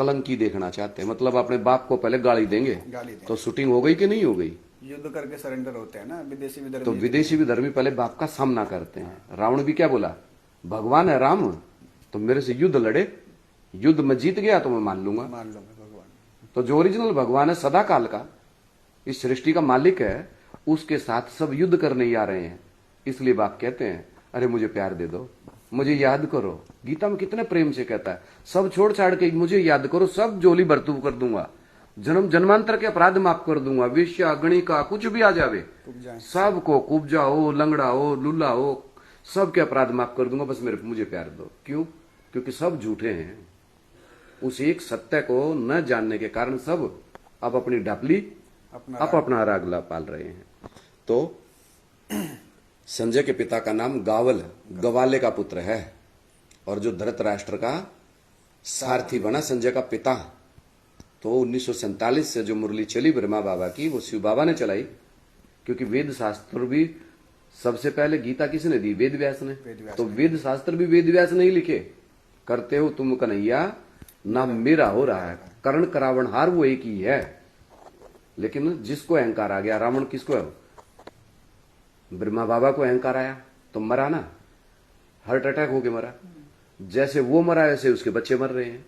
[SPEAKER 1] कलंकी देखना चाहते हैं, मतलब अपने बाप को पहले गाली देंगे।
[SPEAKER 2] गाली देंगे।
[SPEAKER 1] तो शूटिंग हो गई कि नहीं हो गई?
[SPEAKER 2] युद्ध करके सरेंडर होते हैं ना विदेशी विधर्मी।
[SPEAKER 1] तो विदेशी विधर्मी पहले बाप का सामना करते हैं। रावण भी क्या बोला, भगवान है राम तो मेरे से युद्ध लड़े, युद्ध में जीत गया तो मैं मान लूंगा।
[SPEAKER 2] मान लो मैं भगवान।
[SPEAKER 1] तो जो ओरिजिनल भगवान है, सदा काल का, इस सृष्टि का मालिक है, उसके साथ सब युद्ध करने ही आ रहे हैं। इसलिए बाप कहते हैं अरे मुझे प्यार दे दो, मुझे याद करो। गीता में कितने प्रेम से कहता है, सब छोड़ छाड़ के मुझे याद करो, सब जोली बरतूब कर दूंगा, जन्म जन्मांतर के अपराध माफ कर दूंगा, विश्या गणिका कुछ भी आ जावे सबको, कुब्जा हो, लंगड़ा हो, लुल्ला हो, सबके अपराध माफ कर दूंगा, बस मुझे प्यार दो। क्यों? क्योंकि सब झूठे हैं। उस एक सत्य को न जानने के कारण सब अब अपनी डापली अपना रागला पाल रहे हैं। तो संजय के पिता का नाम गावल, गवाले का पुत्र है, और जो धृतराष्ट्र का सारथी बना संजय का पिता। तो 1947 से जो मुरली चली ब्रह्मा बाबा की, वो शिव बाबा ने चलाई, क्योंकि वेद शास्त्र भी सबसे पहले गीता किसने दी? वेद व्यास ने। तो वेद शास्त्र भी वेद व्यास नहीं लिखे, करते हो तुम कन्हैया नाम मेरा हो रहा है, कर्ण करावणहार वो एक ही है। लेकिन जिसको अहंकार आ गया, रावण किसको है? ब्रह्मा बाबा को अहंकार आया तो मरा ना, हार्ट अटैक होके मरा। जैसे वो मरा वैसे उसके बच्चे मर रहे हैं।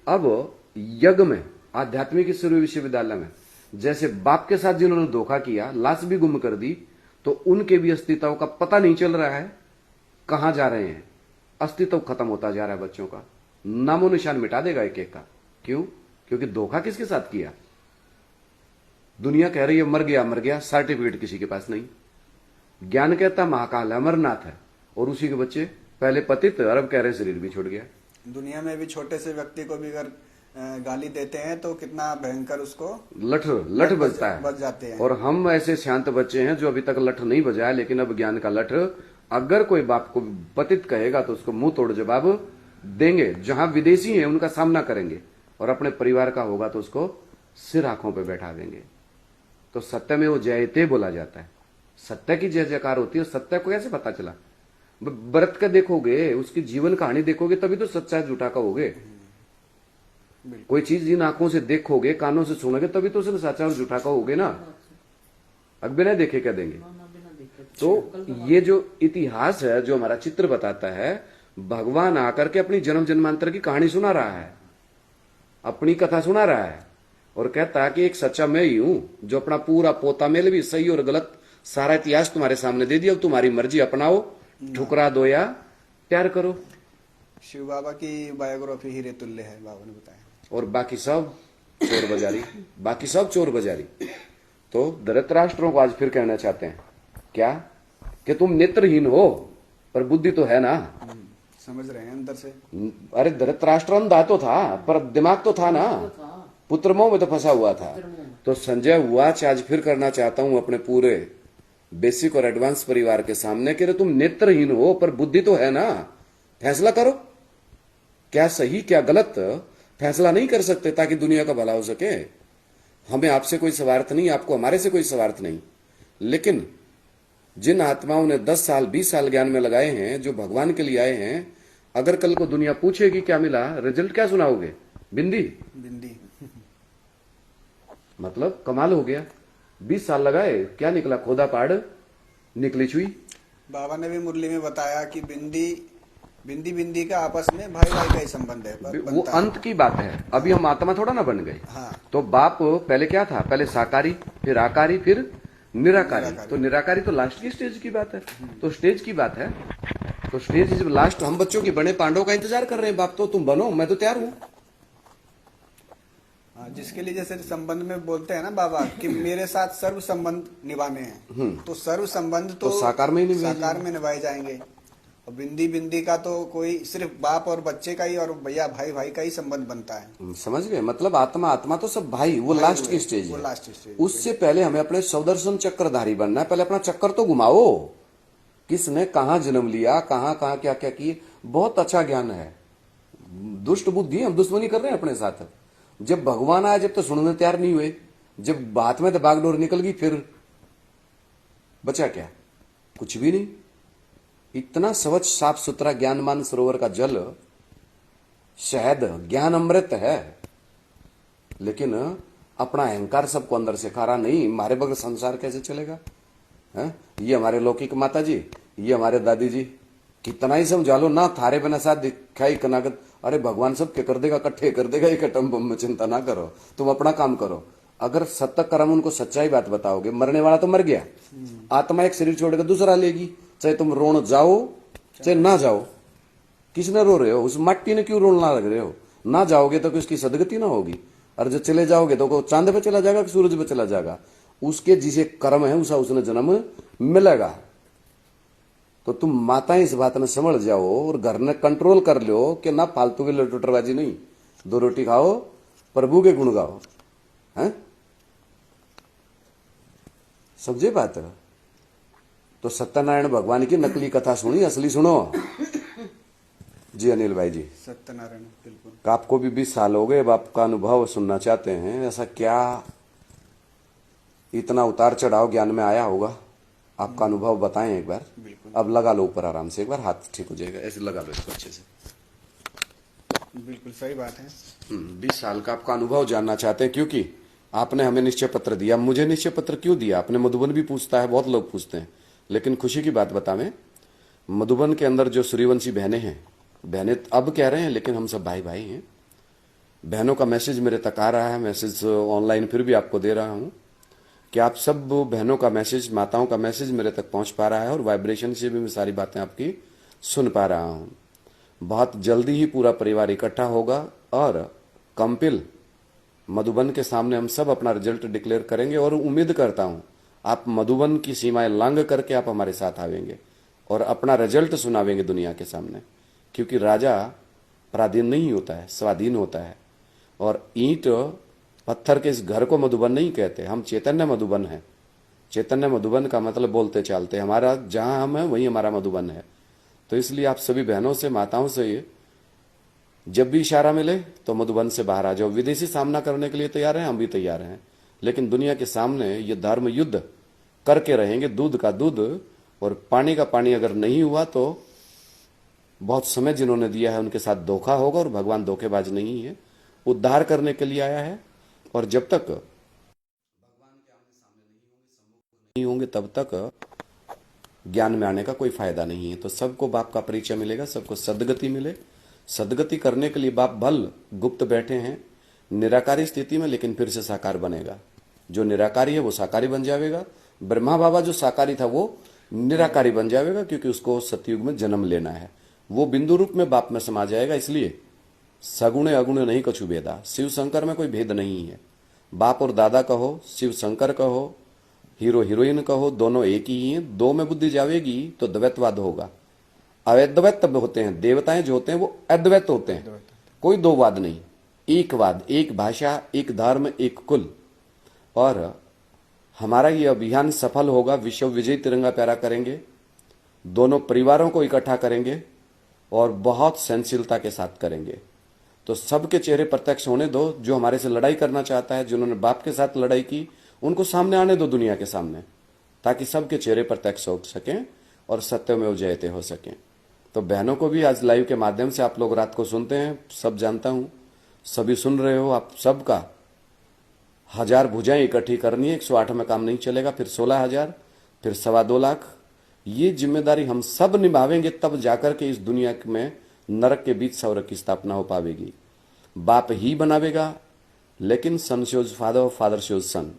[SPEAKER 1] अब यज्ञ में, आध्यात्मिक सूर्य विश्वविद्यालय में, जैसे बाप के साथ जिन्होंने धोखा किया, लाश भी गुम कर दी, तो उनके भी अस्तित्व का पता नहीं चल रहा है, कहां जा रहे हैं, अस्तित्व खत्म होता जा रहा है बच्चों का, नामो निशान मिटा देगा एक एक का। क्यों? क्योंकि धोखा किसके साथ किया? दुनिया कह रही है मर गया, सर्टिफिकेट किसी के पास नहीं। ज्ञान कहता महाकाल है, अमरनाथ है, और उसी के बच्चे पहले पतित, अरब कह रहे शरीर भी छूट गया।
[SPEAKER 2] दुनिया में भी छोटे से व्यक्ति को भी अगर गाली देते हैं तो कितना भयंकर उसको
[SPEAKER 1] लठ बजता है,
[SPEAKER 2] बज जाते हैं।
[SPEAKER 1] और हम ऐसे शांत बच्चे हैं जो अभी तक लठ नहीं बजाया, लेकिन अब ज्ञान का लठ, अगर कोई बाप को पतित कहेगा तो उसको मुंह तोड़ जवाब देंगे। जहां विदेशी हैं उनका सामना करेंगे, और अपने परिवार का होगा तो उसको सिर आंखों पे बैठा देंगे। तो सत्य में वो जयते बोला जाता है, सत्य की जय जयकार होती है। सत्य को कैसे पता चला? व्रत का देखोगे, उसकी जीवन कहानी देखोगे, तभी तो सच्चा झूठा कहोगे। कोई चीज इन आंखों से देखोगे, कानों से सुनोगे, तभी तो उसे सच्चा और झूठा कहोगे ना। अब बिना देखे क्या देंगे? तो ये जो इतिहास है, जो हमारा चित्र बताता है, भगवान आकर के अपनी जन्म जन्मांतर की कहानी सुना रहा है, अपनी कथा सुना रहा है, और कहता है कि एक सच्चा मैं ही हूं, जो अपना पूरा पोता मेल भी सही और गलत सारा इतिहास तुम्हारे सामने दे दिया। अब तुम्हारी मर्जी, अपनाओ, ठुकरा दो या प्यार करो।
[SPEAKER 2] शिव बाबा की बायोग्राफी हीरे तुल्य है, बाबा ने बताया। और
[SPEAKER 1] बाकी सब चोर बाजारी, बाकी सब चोर बाजारी। तो धृतराष्ट्रों को आज फिर कहना चाहते हैं क्या? कि तुम नेत्रहीन हो पर बुद्धि तो है ना।
[SPEAKER 2] समझ रहे हैं अंदर से।
[SPEAKER 1] अरे धृतराष्ट्र अंधा तो था पर दिमाग तो था ना, पुत्र मोह में तो फंसा हुआ था। तो संजय वाच आज फिर करना चाहता हूं अपने पूरे बेसिक और एडवांस परिवार के सामने कि तुम नेत्रहीन हो पर बुद्धि तो है ना, फैसला करो, क्या सही क्या गलत फैसला नहीं कर सकते ताकि दुनिया का भला हो सके। हमें आपसे कोई स्वार्थ नहीं, आपको हमारे से कोई स्वार्थ नहीं, लेकिन जिन आत्माओं ने 10 साल 20 साल ज्ञान में लगाए हैं, जो भगवान के लिए आए हैं, अगर कल को दुनिया पूछेगी क्या मिला, रिजल्ट क्या सुनाओगे? बिंदी
[SPEAKER 2] बिंदी
[SPEAKER 1] मतलब कमाल हो गया। 20 साल लगाए, क्या निकला? खोदा पहाड़ निकली चुई।
[SPEAKER 2] बाबा ने भी मुरली में बताया कि बिंदी का आपस में भाई भाई का ही संबंध है,
[SPEAKER 1] वो अंत की बात है। अभी हम आत्मा थोड़ा ना बन गए।
[SPEAKER 2] हाँ।
[SPEAKER 1] तो बाप पहले क्या था? पहले साकारी, फिर आकारी, फिर निराकारी। तो निराकारी तो लास्ट की स्टेज की बात है। तो स्टेज की बात है, तो स्टेज जब लास्ट, हम बच्चों की बने पांडवों का इंतजार कर रहे हैं। बाप तो तुम बनो, मैं तो तैयार हूं।
[SPEAKER 2] जिसके लिए जैसे संबंध में बोलते हैं ना बाबा कि मेरे साथ सर्व संबंध निभाने हैं, तो सर्व संबंध तो
[SPEAKER 1] साकार में
[SPEAKER 2] निभाए जाएंगे। और बिंदी का तो कोई सिर्फ बाप और बच्चे का ही और भैया भाई का ही संबंध बनता है।
[SPEAKER 1] समझ गए? मतलब आत्मा तो सब भाई, वो लास्ट की स्टेज है। उससे पहले हमें अपने सौदर्शन चक्रधारी बनना है। पहले अपना चक्कर तो घुमाओ, किसने कहा जन्म लिया, कहां कहां क्या क्या किए। बहुत अच्छा ज्ञान है। दुष्ट बुद्धि, हम दुश्मनी कर रहे हैं अपने साथ। जब भगवान आया, जब तो सुनने तैयार नहीं हुए, जब हाथ में तो बागडोर निकल गई, फिर बचा क्या? कुछ भी नहीं। इतना स्वच्छ साफ सुथरा ज्ञानमान सरोवर का जल, शहद ज्ञान अमृत है। लेकिन अपना अहंकार सबको अंदर से खा रहा नहीं, मारे बगैर संसार कैसे चलेगा? है ये हमारे लौकिक माता जी, ये हमारे दादी जी, कितना ही समझा लो ना, थारे बिना साथ दिखाई कनागत, अरे भगवान सब के कर देगा, इकट्ठे कर देगा, एक अटम बम में चिंता ना करो, तुम अपना काम करो। अगर सत्य कर्म उनको सच्चाई बात बताओगे, मरने वाला तो मर गया, आत्मा एक शरीर छोड़कर दूसरा लेगी, चाहे तुम रोण जाओ चाहे ना जाओ। किसने रो रहे हो? उस मट्टी ने क्यों रोना लग रहे हो? ना जाओगे तो उसकी सदगति ना होगी, और जब चले जाओगे तो को चांद पे चला जाएगा कि सूरज पे चला जाएगा? उसके जिसे कर्म है उसा उसने जन्म मिलेगा। तो तुम माताएं इस बात में समझ जाओ और घर ने कंट्रोल कर लो कि ना फालतू की लटुटरबाजी नहीं, 2 रोटी खाओ, प्रभु के गुण गाओ। हैं? समझे बात? तो सत्यनारायण भगवान की नकली कथा सुनी, असली सुनो। जी अनिल भाई जी।
[SPEAKER 2] सत्यनारायण बिल्कुल।
[SPEAKER 1] आपको भी 20 साल हो गए, अब आपका अनुभव सुनना चाहते हैं। ऐसा क्या इतना उतार चढ़ाव ज्ञान में आया होगा? आपका अनुभव बताएं एक बार।
[SPEAKER 2] बिल्कुल।
[SPEAKER 1] अब लगा लो ऊपर आराम से, एक बार हाथ ठीक हो जाएगा, ऐसे लगा लो इसको अच्छे से।
[SPEAKER 2] बिल्कुल सही बात है।
[SPEAKER 1] 20 साल का आपका अनुभव जानना चाहते हैं, क्योंकि आपने हमें निश्चय पत्र दिया। मुझे निश्चय पत्र क्यों दिया आपने? मधुबन भी पूछता है, बहुत लोग पूछते हैं, लेकिन खुशी की बात बतावें, मधुबन के अंदर जो सूर्यवंशी बहनें हैं, बहनें अब कह रहे हैं लेकिन हम सब भाई भाई हैं। बहनों का मैसेज मेरे तक आ रहा है, मैसेज ऑनलाइन फिर भी आपको दे रहा हूं कि आप सब बहनों का मैसेज, माताओं का मैसेज मेरे तक पहुंच पा रहा है, और वाइब्रेशन से भी मैं सारी बातें आपकी सुन पा रहा हूं। बहुत जल्दी ही पूरा परिवार इकट्ठा होगा और कंपिल मधुबन के सामने हम सब अपना रिजल्ट डिक्लेयर करेंगे, और उम्मीद करता हूं आप मधुबन की सीमाएं लांघ करके आप हमारे साथ आवेंगे और अपना रिजल्ट सुनावेंगे दुनिया के सामने। क्योंकि राजा पराधीन नहीं होता है, स्वाधीन होता है। और ईंट पत्थर के इस घर को मधुबन नहीं कहते, हम चैतन्य मधुबन है। चैतन्य मधुबन का मतलब बोलते चालते, हमारा जहां हम है वहीं हमारा मधुबन है। तो इसलिए आप सभी बहनों से, माताओं से जब भी इशारा मिले तो मधुबन से बाहर आ जाओ। विदेशी सामना करने के लिए तैयार हैं, हम भी तैयार हैं, लेकिन दुनिया के सामने ये धर्म युद्ध करके रहेंगे। दूध का दूध और पानी का पानी अगर नहीं हुआ तो बहुत समय जिन्होंने दिया है उनके साथ धोखा होगा, और भगवान धोखेबाज नहीं है, उद्धार करने के लिए आया है। और जब तक भगवान के आमने सामने नहीं होंगे तब तक ज्ञान में आने का कोई फायदा नहीं है। तो सबको बाप का परिचय मिलेगा, सबको सदगति मिले। सदगति करने के लिए बाप भल गुप्त बैठे हैं निराकारी स्थिति में, लेकिन फिर से साकार बनेगा। जो निराकारी है वो साकारी बन जाएगा। ब्रह्मा बाबा जो साकारी था वो निराकारी बन जाएगा, क्योंकि उसको सतयुग में जन्म लेना है। वो बिंदु रूप में बाप में समा जाएगा। इसलिए सगुणे अगुणे नहीं कछु भेदा, शिव शंकर में कोई भेद नहीं है। बाप और दादा कहो, शिव शंकर कहो, हीरो हीरोइन कहो, दोनों एक ही हैं। दो में बुद्धि जावेगी तो द्वैतवाद होगा। अद्वैत होते हैं देवताएं जो होते हैं, वो अद्वैत होते हैं, कोई दो वाद नहीं, एक वाद, एक भाषा, एक धर्म, एक कुल। और हमारा ये अभियान सफल होगा, विश्व विजयी तिरंगा प्यारा करेंगे, दोनों परिवारों को इकट्ठा करेंगे और बहुत सहनशीलता के साथ करेंगे। तो सबके चेहरे प्रत्यक्ष होने दो। जो हमारे से लड़ाई करना चाहता है, जिन्होंने बाप के साथ लड़ाई की, उनको सामने आने दो दुनिया के सामने, ताकि सबके चेहरे प्रत्यक्ष हो सकें और सत्यमेव जयते हो सकें। तो बहनों को भी आज लाइव के माध्यम से, आप लोग रात को सुनते हैं, सब जानता हूं, सभी सुन रहे हो, आप सबका 1000 भुजाएं इकट्ठी करनी है। 108 में काम नहीं चलेगा, फिर 16,000, फिर 2.25 लाख। ये जिम्मेदारी हम सब निभावेंगे, तब जाकर के इस दुनिया में नरक के बीच स्वर्ग की स्थापना हो पावेगी। बाप ही बनावेगा, लेकिन सन शोज फादर, फादर शोज सन।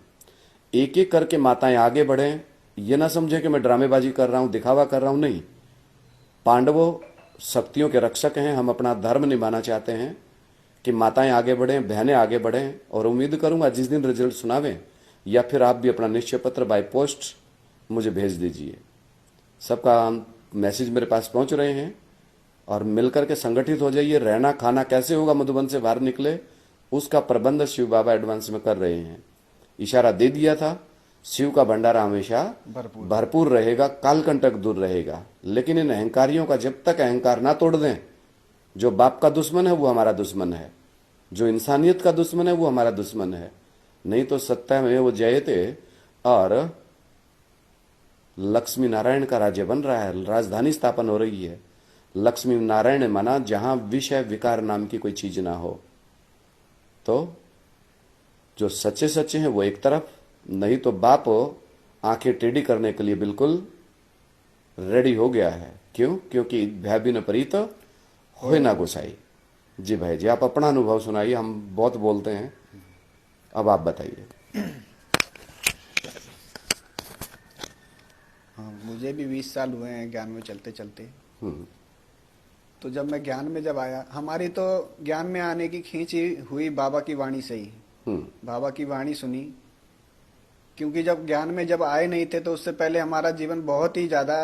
[SPEAKER 1] एक एक करके माताएं आगे बढ़े। ये ना समझे कि मैं ड्रामेबाजी कर रहा हूं, दिखावा कर रहा हूं, नहीं। पांडवों शक्तियों के रक्षक हैं। हम अपना धर्म निभाना चाहते हैं कि माताएं आगे बढ़ें, बहनें आगे बढ़ें। और उम्मीद करूंगा जिस दिन रिजल्ट सुनावें, या फिर आप भी अपना निश्चय पत्र बाय पोस्ट मुझे भेज दीजिए। सबका मैसेज मेरे पास पहुंच रहे हैं, और मिलकर के संगठित हो जाइए। रहना खाना कैसे होगा मधुबन से बाहर निकले, उसका प्रबंध शिव बाबा एडवांस में कर रहे हैं। इशारा दे दिया था, शिव का भंडारा हमेशा भरपूर रहेगा, कालकंटक दूर रहेगा। लेकिन इन अहंकारियों का जब तक अहंकार ना तोड़ दें, जो बाप का दुश्मन है वो हमारा दुश्मन है, जो इंसानियत का दुश्मन है वो हमारा दुश्मन है। नहीं तो सत्ता में वो जयते और लक्ष्मी नारायण का राज्य बन रहा है, राजधानी स्थापन हो रही है। लक्ष्मी नारायण माना जहां विषय विकार नाम की कोई चीज ना हो। तो जो सच्चे सच्चे हैं वो एक तरफ, नहीं तो बाप आंखें टेढ़ी करने के लिए बिल्कुल रेडी हो गया है। क्यों? क्योंकि भय बिन परीत होए ना गोसाई। जी भाई जी, आप अपना अनुभव सुनाइए, हम बहुत बोलते हैं, अब आप बताइए।
[SPEAKER 2] हाँ, मुझे भी 20 साल हुए हैं ज्ञान में चलते चलते। तो जब मैं ज्ञान में जब आया, हमारी तो ज्ञान में आने की खींची हुई बाबा की वाणी से ही। बाबा की वाणी सुनी, क्योंकि जब ज्ञान में जब आए नहीं थे तो उससे पहले हमारा जीवन बहुत ही ज्यादा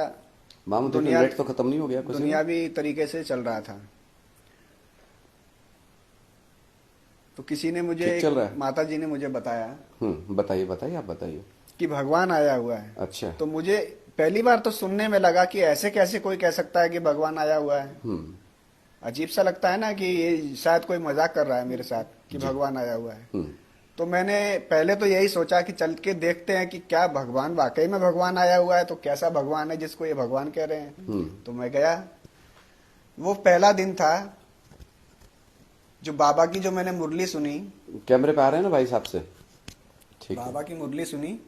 [SPEAKER 1] मामू देखिए, नेट तो खत्म नहीं हो गया कुछ?
[SPEAKER 2] दुनियावी तरीके से चल रहा था। तो किसी ने मुझे,
[SPEAKER 1] चल रहा है?
[SPEAKER 2] माता जी ने मुझे बताया।
[SPEAKER 1] बताइए बताइए, आप बताइए।
[SPEAKER 2] कि भगवान आया हुआ है।
[SPEAKER 1] अच्छा।
[SPEAKER 2] तो मुझे पहली बार तो सुनने में लगा कि ऐसे कैसे कोई कह सकता है कि भगवान आया हुआ है। अजीब सा लगता है ना कि ये शायद कोई मजाक कर रहा है मेरे साथ कि भगवान आया हुआ है। तो मैंने पहले तो यही सोचा कि चल के देखते हैं कि क्या भगवान वाकई में भगवान आया हुआ है, तो कैसा भगवान है जिसको ये भगवान कह रहे हैं। तो मैं गया, वो पहला दिन था जो बाबा की जो मैंने मुरली सुनी।
[SPEAKER 1] कैमरे पे आ रहे हैं ना भाई साहब से? ठीक है।
[SPEAKER 2] बाबा की मुरली सुनी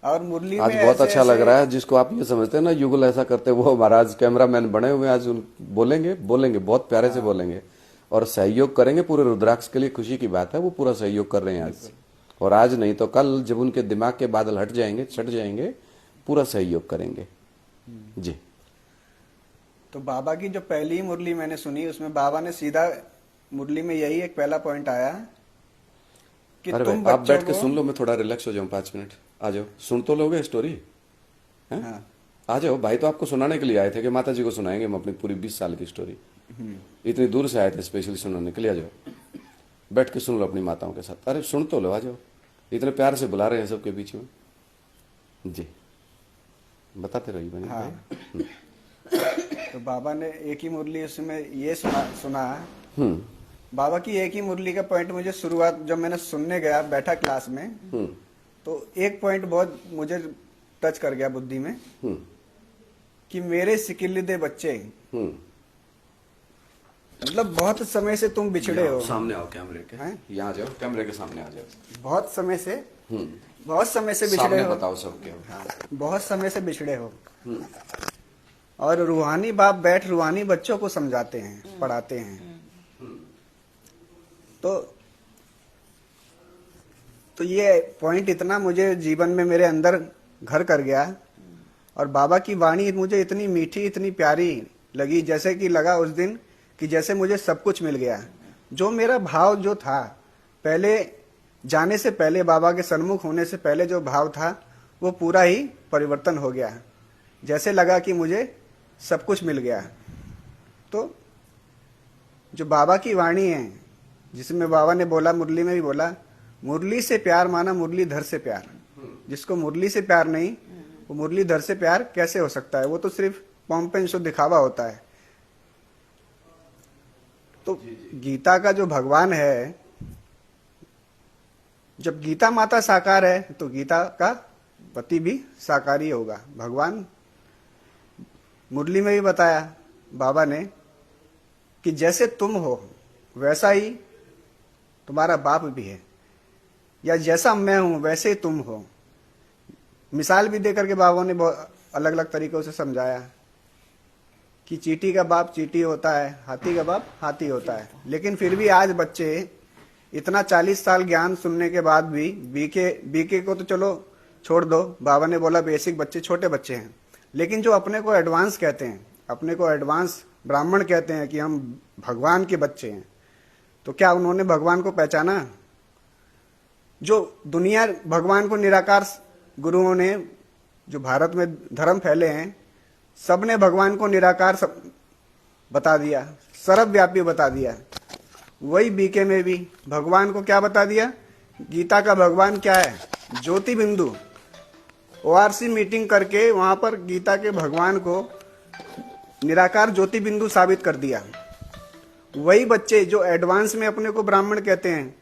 [SPEAKER 2] और मुरली
[SPEAKER 1] आज
[SPEAKER 2] में
[SPEAKER 1] बहुत
[SPEAKER 2] ऐसे
[SPEAKER 1] अच्छा लग रहा है। जिसको आप ये समझते हैं ना युगल ऐसा करते हैं, वो महाराज कैमरामैन बने हुए हैं। आज बोलेंगे बहुत प्यारे से बोलेंगे और सहयोग करेंगे। पूरे रुद्राक्ष के लिए खुशी की बात है, वो पूरा सहयोग कर रहे हैं आज। और आज नहीं तो कल, जब उनके दिमाग के बादल हट जाएंगे, पूरा सहयोग करेंगे। जी।
[SPEAKER 2] तो बाबा की जो पहली मुरली मैंने सुनी, उसमें बाबा ने सीधा मुरली में यही एक पहला पॉइंट आया कि
[SPEAKER 1] अरे
[SPEAKER 2] तुम
[SPEAKER 1] भाई, आप
[SPEAKER 2] बच्चों
[SPEAKER 1] बैठ के
[SPEAKER 2] को,
[SPEAKER 1] सुन लो, मैं थोड़ा रिलैक्स हो जाऊं 5 मिनट। आ जाओ, सुन तो लोगे स्टोरी?
[SPEAKER 2] हाँ।
[SPEAKER 1] आ जाओ भाई, तो आपको सुनाने के लिए आए थे कि माता जी को सुनाएंगे हम अपनी पूरी 20 साल की स्टोरी। इतनी दूर से आए थे स्पेशली सुनाने के लिए। आ जाओ, बैठ के सुन लो अपनी माताओं के साथ। अरे सुन तो लो, आ जाओ, इतने प्यार से बुला रहे हैं सबके बीच में। जी, बताते रहिए बहन।
[SPEAKER 2] हाँ। तो बाबा ने एक ही मुरली उसमें ये सुना। बाबा की एक ही मुरली का पॉइंट मुझे शुरुआत, जब मैंने सुनने गया, बैठा क्लास में, तो एक पॉइंट बहुत मुझे टच कर गया बुद्धि में कि मेरे सिकिलिदे बच्चे, मतलब बहुत समय से तुम बिछड़े हो।
[SPEAKER 1] सामने आओ कैमरे के, यहाँ जाओ, कैमरे के सामने आ जाओ।
[SPEAKER 2] बहुत समय से बिछड़े
[SPEAKER 1] सामने
[SPEAKER 2] हो।
[SPEAKER 1] बताओ सबके।
[SPEAKER 2] हाँ, बहुत समय से बिछड़े हो। और रूहानी बाप बैठ रूहानी बच्चों को समझाते हैं, पढ़ाते हैं। तो ये पॉइंट इतना मुझे जीवन में मेरे अंदर घर कर गया। और बाबा की वाणी मुझे इतनी मीठी, इतनी प्यारी लगी, जैसे कि लगा उस दिन कि जैसे मुझे सब कुछ मिल गया। जो मेरा भाव जो था पहले जाने से पहले, बाबा के सन्मुख होने से पहले जो भाव था, वो पूरा ही परिवर्तन हो गया। जैसे लगा कि मुझे सब कुछ मिल गया। तो जो बाबा की वाणी है, जिसमें बाबा ने बोला, मुरली में भी बोला, मुरली से प्यार माना मुरलीधर से प्यार। जिसको मुरली से प्यार नहीं, वो मुरलीधर से प्यार कैसे हो सकता है? वो तो सिर्फ पॉम्पेन शो दिखावा होता है। तो गीता का जो भगवान है, जब गीता माता साकार है तो गीता का पति भी साकार ही होगा। भगवान मुरली में भी बताया बाबा ने कि जैसे तुम हो वैसा ही तुम्हारा बाप भी है, या जैसा मैं हूं वैसे ही तुम हो। मिसाल भी देकर के बाबा ने बहुत अलग अलग तरीकों से समझाया कि चींटी का बाप चींटी होता है, हाथी का बाप हाथी होता है। लेकिन फिर भी आज बच्चे इतना 40 साल ज्ञान सुनने के बाद भी, बीके को तो चलो छोड़ दो, बाबा ने बोला बेसिक बच्चे छोटे बच्चे हैं, लेकिन जो अपने को एडवांस कहते हैं, अपने को एडवांस ब्राह्मण कहते हैं कि हम भगवान के बच्चे हैं, तो क्या उन्होंने भगवान को पहचाना? जो दुनिया भगवान को निराकार, गुरुओं ने जो भारत में धर्म फैले हैं, सबने भगवान को निराकार बता दिया, सर्वव्यापी बता दिया। वही बीके में भी भगवान को क्या बता दिया? गीता का भगवान क्या है? ज्योति बिंदु। ओआरसी मीटिंग करके वहां पर गीता के भगवान को निराकार ज्योति बिंदु साबित कर दिया। वही बच्चे जो एडवांस में अपने को ब्राह्मण कहते हैं,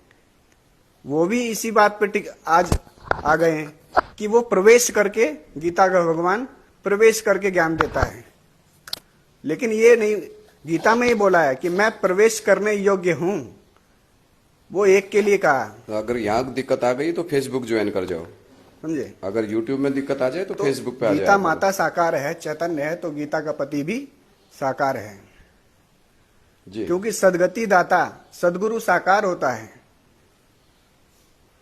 [SPEAKER 2] वो भी इसी बात पे आज आ गए हैं कि वो प्रवेश करके, गीता का भगवान प्रवेश करके ज्ञान देता है। लेकिन ये नहीं, गीता में ही बोला है कि मैं प्रवेश करने योग्य हूं, वो एक के लिए कहा।
[SPEAKER 1] अगर यहाँ दिक्कत आ गई तो फेसबुक ज्वाइन कर जाओ,
[SPEAKER 2] समझे?
[SPEAKER 1] अगर यूट्यूब में दिक्कत आ जाए तो फेसबुक पे आ
[SPEAKER 2] गीता
[SPEAKER 1] जाए।
[SPEAKER 2] माता साकार है, चैतन्य है, तो गीता का पति भी साकार है।
[SPEAKER 1] जी
[SPEAKER 2] क्योंकि सदगति दाता सदगुरु साकार होता है।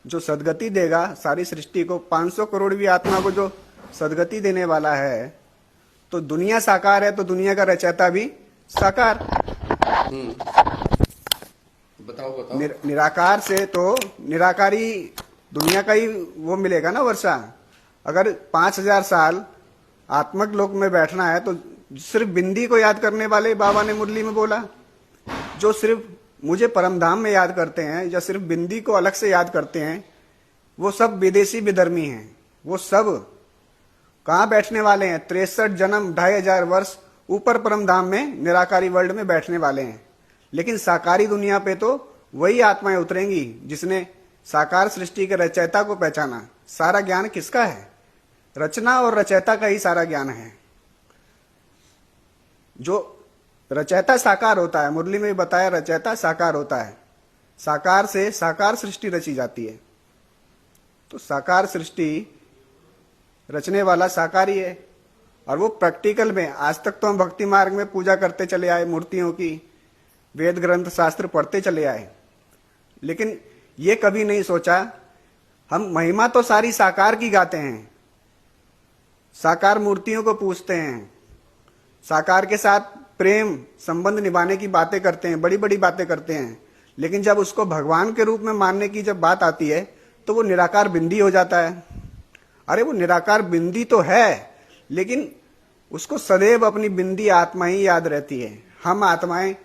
[SPEAKER 2] जो सदगति देगा सारी सृष्टि को, 500 करोड़ भी आत्मा को जो सदगति देने वाला है, तो दुनिया साकार है, तो दुनिया का रचयिता भी साकार।
[SPEAKER 1] बताओ बताओ।
[SPEAKER 2] निराकार से तो निराकारी दुनिया का ही वो मिलेगा ना वर्षा। अगर 5000 साल आत्मक लोक में बैठना है तो सिर्फ बिंदी को याद करने वाले बाबा ने मुरली में बोला, जो सिर्फ मुझे परमधाम में याद करते हैं या सिर्फ बिंदी को अलग से याद करते हैं, वो सब विदेशी विधर्मी हैं। वो सब कहाँ बैठने वाले हैं? 63 जन्म 2500 वर्ष ऊपर परमधाम में निराकारी वर्ल्ड में बैठने वाले हैं। लेकिन साकारी दुनिया पे तो वही आत्माएं उतरेंगी जिसने साकार सृष्टि के रचयिता को पहचाना। सारा ज्ञान किसका है? रचना और रचयिता का ही सारा ज्ञान है। जो रचयिता साकार होता है, मुरली में भी बताया, रचयिता साकार होता है। साकार से साकार सृष्टि रची जाती है। तो साकार सृष्टि रचने वाला साकार ही है। और वो प्रैक्टिकल में, आज तक तो हम भक्ति मार्ग में पूजा करते चले आए मूर्तियों की, वेद ग्रंथ शास्त्र पढ़ते चले आए, लेकिन ये कभी नहीं सोचा हम महिमा तो सारी साकार की गाते हैं, साकार मूर्तियों को पूजते हैं, साकार के साथ प्रेम संबंध निभाने की बातें करते हैं, बड़ी बड़ी बातें करते हैं, लेकिन जब उसको भगवान के रूप में मानने की जब बात आती है तो वो निराकार बिंदी हो जाता है। अरे वो निराकार बिंदी तो है, लेकिन उसको सदैव अपनी बिंदी आत्मा ही याद रहती है। हम आत्माएं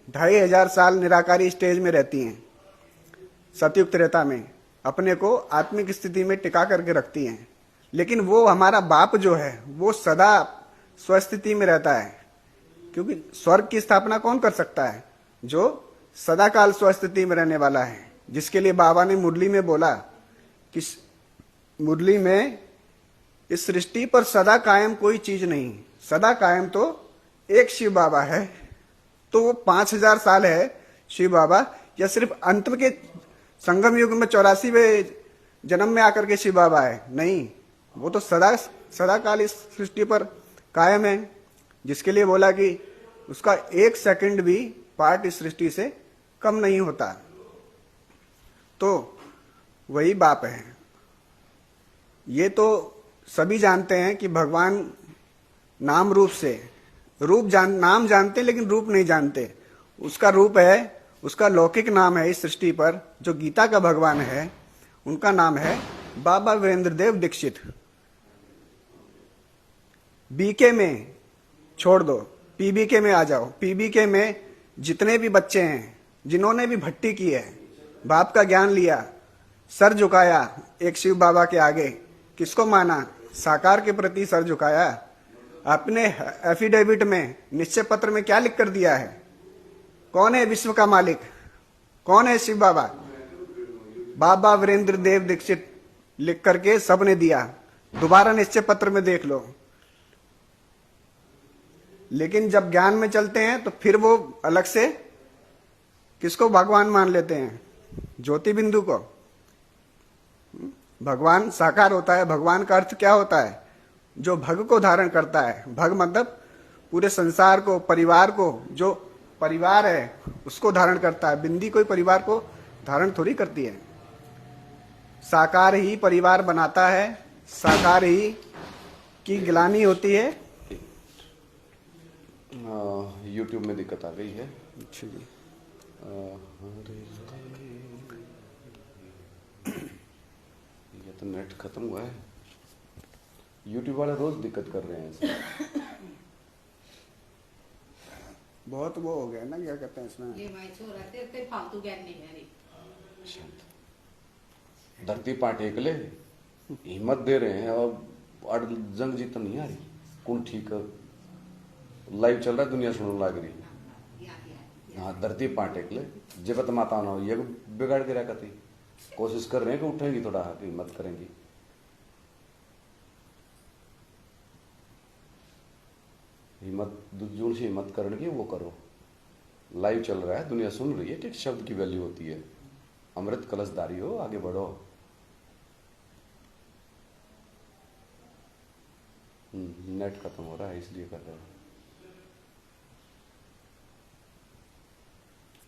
[SPEAKER 2] 2500 साल निराकारी स्टेज में रहती हैं, सतयुग त्रेता में अपने को आत्मिक स्थिति में टिका करके रखती हैं, लेकिन वो हमारा बाप जो है वो सदा स्वस्थिति में रहता है। क्योंकि स्वर्ग की स्थापना कौन कर सकता है? जो सदा काल स्वस्थिति में रहने वाला है, जिसके लिए बाबा ने मुरली में बोला कि मुरली में इस सृष्टि पर सदा कायम कोई चीज नहीं, सदा कायम तो एक शिव बाबा है। तो वो 5000 साल है शिव बाबा, या सिर्फ अंत के संगम युग में 84वें जन्म में आकर के शिव बाबा है? नहीं, वो तो सदा काल इस सृष्टि पर कायम है, जिसके लिए बोला कि उसका 1 सेकंड भी पार्ट इस सृष्टि से कम नहीं होता। तो वही बाप है। ये तो सभी जानते हैं कि भगवान नाम रूप से, नाम जानते हैं लेकिन रूप नहीं जानते। उसका रूप है, उसका लौकिक नाम है इस सृष्टि पर, जो गीता का भगवान है, उनका नाम है बाबा वीरेंद्र देव दीक्षित। बीके में छोड़ दो, पीबीके में आ जाओ। पीबीके में जितने भी बच्चे हैं जिन्होंने भी भट्टी की है, बाप का ज्ञान लिया, सर झुकाया एक शिव बाबा के आगे, किसको माना? साकार के प्रति सर झुकाया। अपने एफिडेविट में, निश्चय पत्र में क्या लिख कर दिया है? कौन है विश्व का मालिक? कौन है शिव बाबा? बाबा वीरेंद्र देव दीक्षित लिख करके सबने दिया। दोबारा निश्चय पत्र में देख लो। लेकिन जब ज्ञान में चलते हैं तो फिर वो अलग से किसको भगवान मान लेते हैं? ज्योति बिंदु को। भगवान साकार होता है। भगवान का अर्थ क्या होता है? जो भग को धारण करता है। भग मतलब पूरे संसार को, परिवार को, जो परिवार है उसको धारण करता है। बिंदी कोई परिवार को धारण थोड़ी करती है। साकार ही परिवार बनाता है, साकार ही की गिलानी होती है।
[SPEAKER 1] यूट्यूब में दिक्कत आ गई है।
[SPEAKER 2] अच्छा जी।
[SPEAKER 1] ये तो नेट खत्म हुआ है। यूट्यूब वाले रोज दिक्कत कर रहे हैं इसमें।
[SPEAKER 2] बहुत वो हो गया ना, क्या कहते हैं इसमें,
[SPEAKER 3] ये भाई छोरा तेरे फालतू ज्ञान नहीं है रे।
[SPEAKER 1] धरती पाट एक ले, हिम्मत दे रहे हैं और जंग जीत नहीं आ रही। कौन ठीक है? लाइव चल रहा है, दुनिया सुनने लग रही। हाँ, धरती पाट एक ले, जगत माता ना हो, ये बिगाड़ के रखती। कोशिश कर रहे हैं कि उठेंगी, थोड़ा हिम्मत करेंगी। हिम्मत जो से हिम्मत करने की वो करो। लाइव चल रहा है, दुनिया सुन रही है, एक शब्द की वैल्यू होती है। अमृत कलशधारी हो, आगे बढ़ो। नेट खत्म हो रहा है इसलिए कर रहे हैं।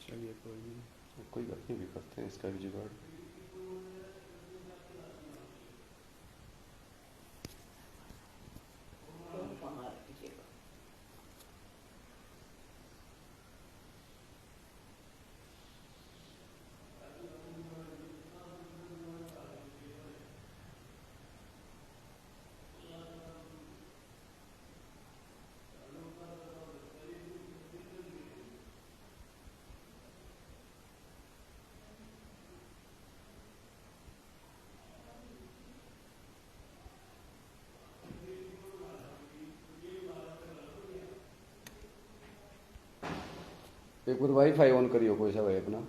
[SPEAKER 2] चलिए कोई नहीं,
[SPEAKER 1] कोई बात नहीं, भी करते हैं इसका भी जुगाड़। एक बार वाईफाई ऑन करियो कोई सा भाई अपना।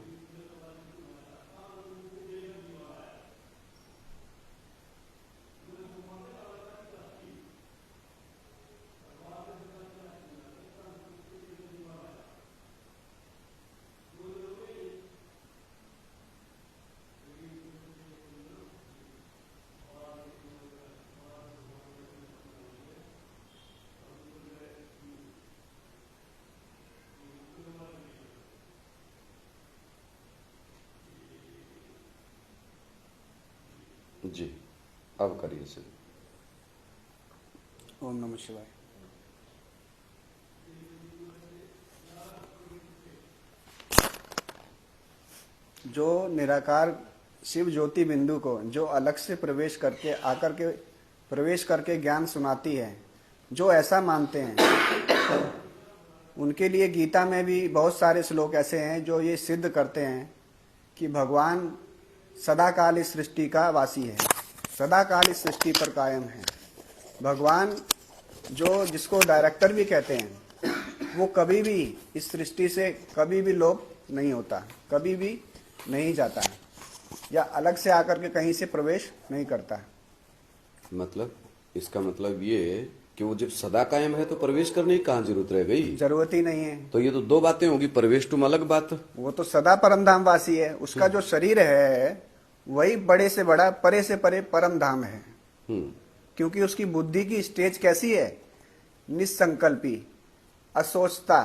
[SPEAKER 1] जी, अब करिए सर।
[SPEAKER 2] ओम नमः शिवाय। जो निराकार शिव ज्योति बिंदु को जो अलग से प्रवेश करके ज्ञान सुनाती है, जो ऐसा मानते हैं उनके लिए गीता में भी बहुत सारे श्लोक ऐसे हैं जो ये सिद्ध करते हैं कि भगवान सदाकाल इस सृष्टि का वासी है, सदाकाल इस सृष्टि पर कायम है। भगवान जो जिसको डायरेक्टर भी कहते हैं, वो कभी भी इस सृष्टि से कभी भी लोप नहीं होता, कभी भी नहीं जाता है, या अलग से आकर के कहीं से प्रवेश नहीं करता।
[SPEAKER 1] मतलब इसका मतलब ये कि वो जब सदा कायम है तो प्रवेश करने की कहाँ जरूरत रह गई?
[SPEAKER 2] जरूरत ही नहीं है।
[SPEAKER 1] तो ये तो दो बातें होगी, प्रवेश तुम अलग बात।
[SPEAKER 2] वो तो सदा परम धाम वासी है, उसका जो शरीर है वही बड़े से बड़ा परे से परे परम धाम है। क्योंकि उसकी बुद्धि की स्टेज कैसी है? निसंकल्पी, असोचता।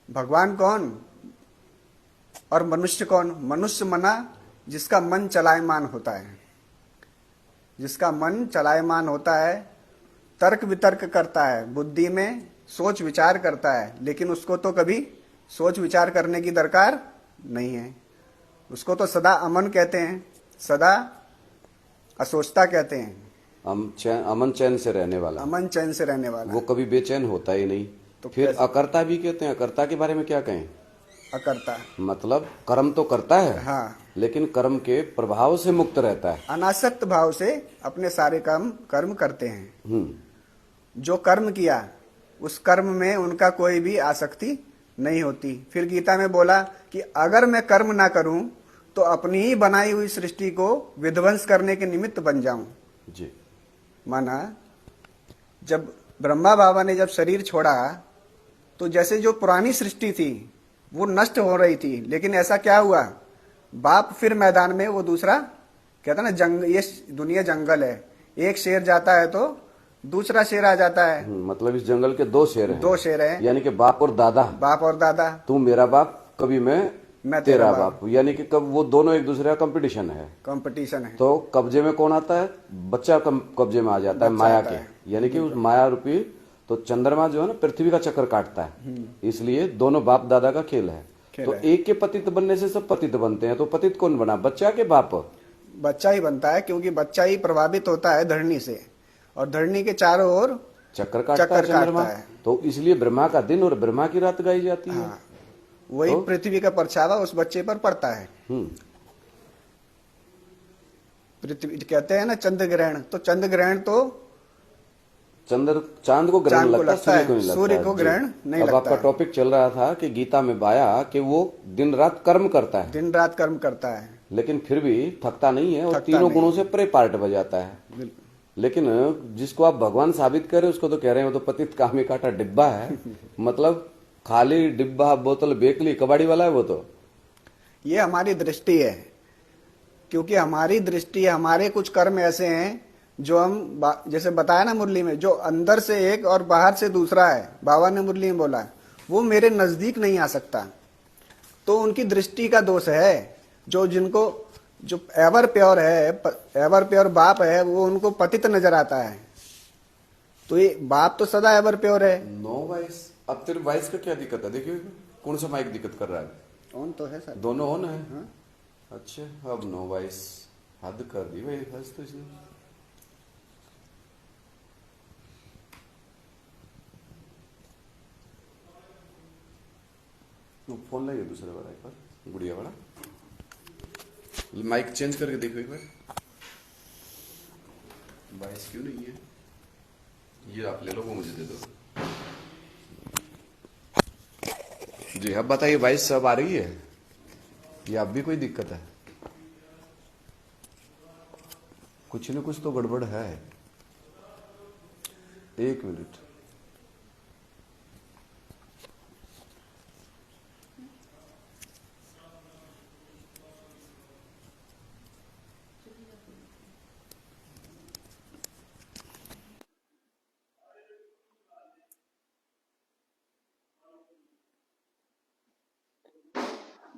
[SPEAKER 2] भगवान कौन और मनुष्य कौन? मनुष्य मना जिसका मन चलायमान होता है, जिसका मन चलायमान होता है, तर्क वितर्क करता है, बुद्धि में सोच विचार करता है, लेकिन उसको तो कभी सोच विचार करने की दरकार नहीं है। उसको तो सदा अमन कहते हैं, सदा असोचता कहते हैं।
[SPEAKER 1] अमन चैन से रहने वाला,
[SPEAKER 2] अमन चैन से रहने वाला,
[SPEAKER 1] वो कभी बेचैन होता ही नहीं।
[SPEAKER 2] तो
[SPEAKER 1] फिर अकर्ता भी कहते हैं। अकर्ता के बारे में क्या कहें?
[SPEAKER 2] अकर्ता
[SPEAKER 1] मतलब कर्म तो करता है,
[SPEAKER 2] हाँ,
[SPEAKER 1] लेकिन कर्म के प्रभाव से मुक्त रहता है,
[SPEAKER 2] अनासक्त भाव से अपने सारे कर्म करते हैं। जो कर्म किया उस कर्म में उनका कोई भी आसक्ति नहीं होती। फिर गीता में बोला कि अगर मैं कर्म ना करूं तो अपनी ही बनाई हुई सृष्टि को विध्वंस करने के निमित्त बन जाऊं।
[SPEAKER 1] जी।
[SPEAKER 2] माना जब ब्रह्मा बाबा ने जब शरीर छोड़ा तो जैसे जो पुरानी सृष्टि थी वो नष्ट हो रही थी, लेकिन ऐसा क्या हुआ? बाप फिर मैदान में वो दूसरा कहता ना, ये दुनिया जंगल है, एक शेर जाता है तो दूसरा शेर आ जाता है।
[SPEAKER 1] मतलब इस जंगल के दो शेर हैं।
[SPEAKER 2] दो शेर हैं,
[SPEAKER 1] यानी कि बाप और दादा।
[SPEAKER 2] बाप और दादा।
[SPEAKER 1] तू मेरा बाप, कभी मैं तेरा बाप। यानी कि कब वो दोनों एक दूसरे का कंपटीशन है,
[SPEAKER 2] कंपटीशन है।
[SPEAKER 1] तो कब्जे में कौन आता है? बच्चा कब्जे में आ जाता है माया के। यानी कि उस माया रूपी तो चंद्रमा जो है ना पृथ्वी का चक्कर काटता है, इसलिए दोनों बाप दादा का खेल है। तो एक के पतित बनने से सब पतित बनते हैं, तो पतित कौन बना? बच्चा के बाप?
[SPEAKER 2] बच्चा ही बनता है, क्योंकि बच्चा ही प्रभावित होता है धरणी से, और धरणी के चारों ओर
[SPEAKER 1] चक्कर काटता है चंद्रमा। तो इसलिए ब्रह्मा का दिन और ब्रह्मा की रात गाई जाती है।
[SPEAKER 2] हाँ, वही तो पृथ्वी का परछावा उस बच्चे पर पड़ता है। पृथ्वी कहते हैं ना चंद्र ग्रहण, तो चंद्र ग्रहण तो
[SPEAKER 1] चांद को ग्रहण लगता है, सूर्य को
[SPEAKER 2] ग्रहण नहीं लगता।
[SPEAKER 1] अब आपका टॉपिक चल रहा था कि गीता में पाया कि वो दिन रात कर्म करता है,
[SPEAKER 2] दिन रात कर्म करता है,
[SPEAKER 1] लेकिन फिर भी थकता नहीं है और तीनों गुणों से परे पार्ट बजाता है। लेकिन जिसको आप भगवान साबित कर रहे हैं उसको तो कह रहे हैं वो तो पतित कामी काटा डिब्बा है। मतलब खाली डिब्बा, बोतल, बेकली, कबाड़ी वाला है वो तो।
[SPEAKER 2] ये हमारी दृष्टि है, क्योंकि हमारी दृष्टि, हमारे कुछ कर्म ऐसे हैं जो हम जैसे बताया ना मुरली में, जो अंदर से एक और बाहर से दूसरा है, बाबा ने मुरली में बोला, वो मेरे नजदीक नहीं आ सकता। तो उनकी दृष्टि का दोष है। जो जिनको जो एवर प्योर है, एवर प्योर बाप है, वो उनको पतित नजर आता है। तो ये बाप तो सदा एवर प्योर है।
[SPEAKER 1] No voice. अब तेरे वॉइस का क्या दिक्कत है? देखिए कौन सा माइक दिक्कत कर रहा है?
[SPEAKER 2] ऑन तो है सर,
[SPEAKER 1] दोनों ऑन है।
[SPEAKER 2] हाँ?
[SPEAKER 1] अच्छा, अब नो वॉइस हद कर दी भाई बस तो इसने। फोन लाइए दूसरे वाला, एक बार गुड़िया वाला माइक चेंज करके देखो एक बार। वॉइस क्यों नहीं है? ये आप ले लो, वो मुझे दे दो। जी अब बताइए, वॉइस सब आ रही है या अब भी कोई दिक्कत है? कुछ न कुछ तो गड़बड़ है। एक मिनट।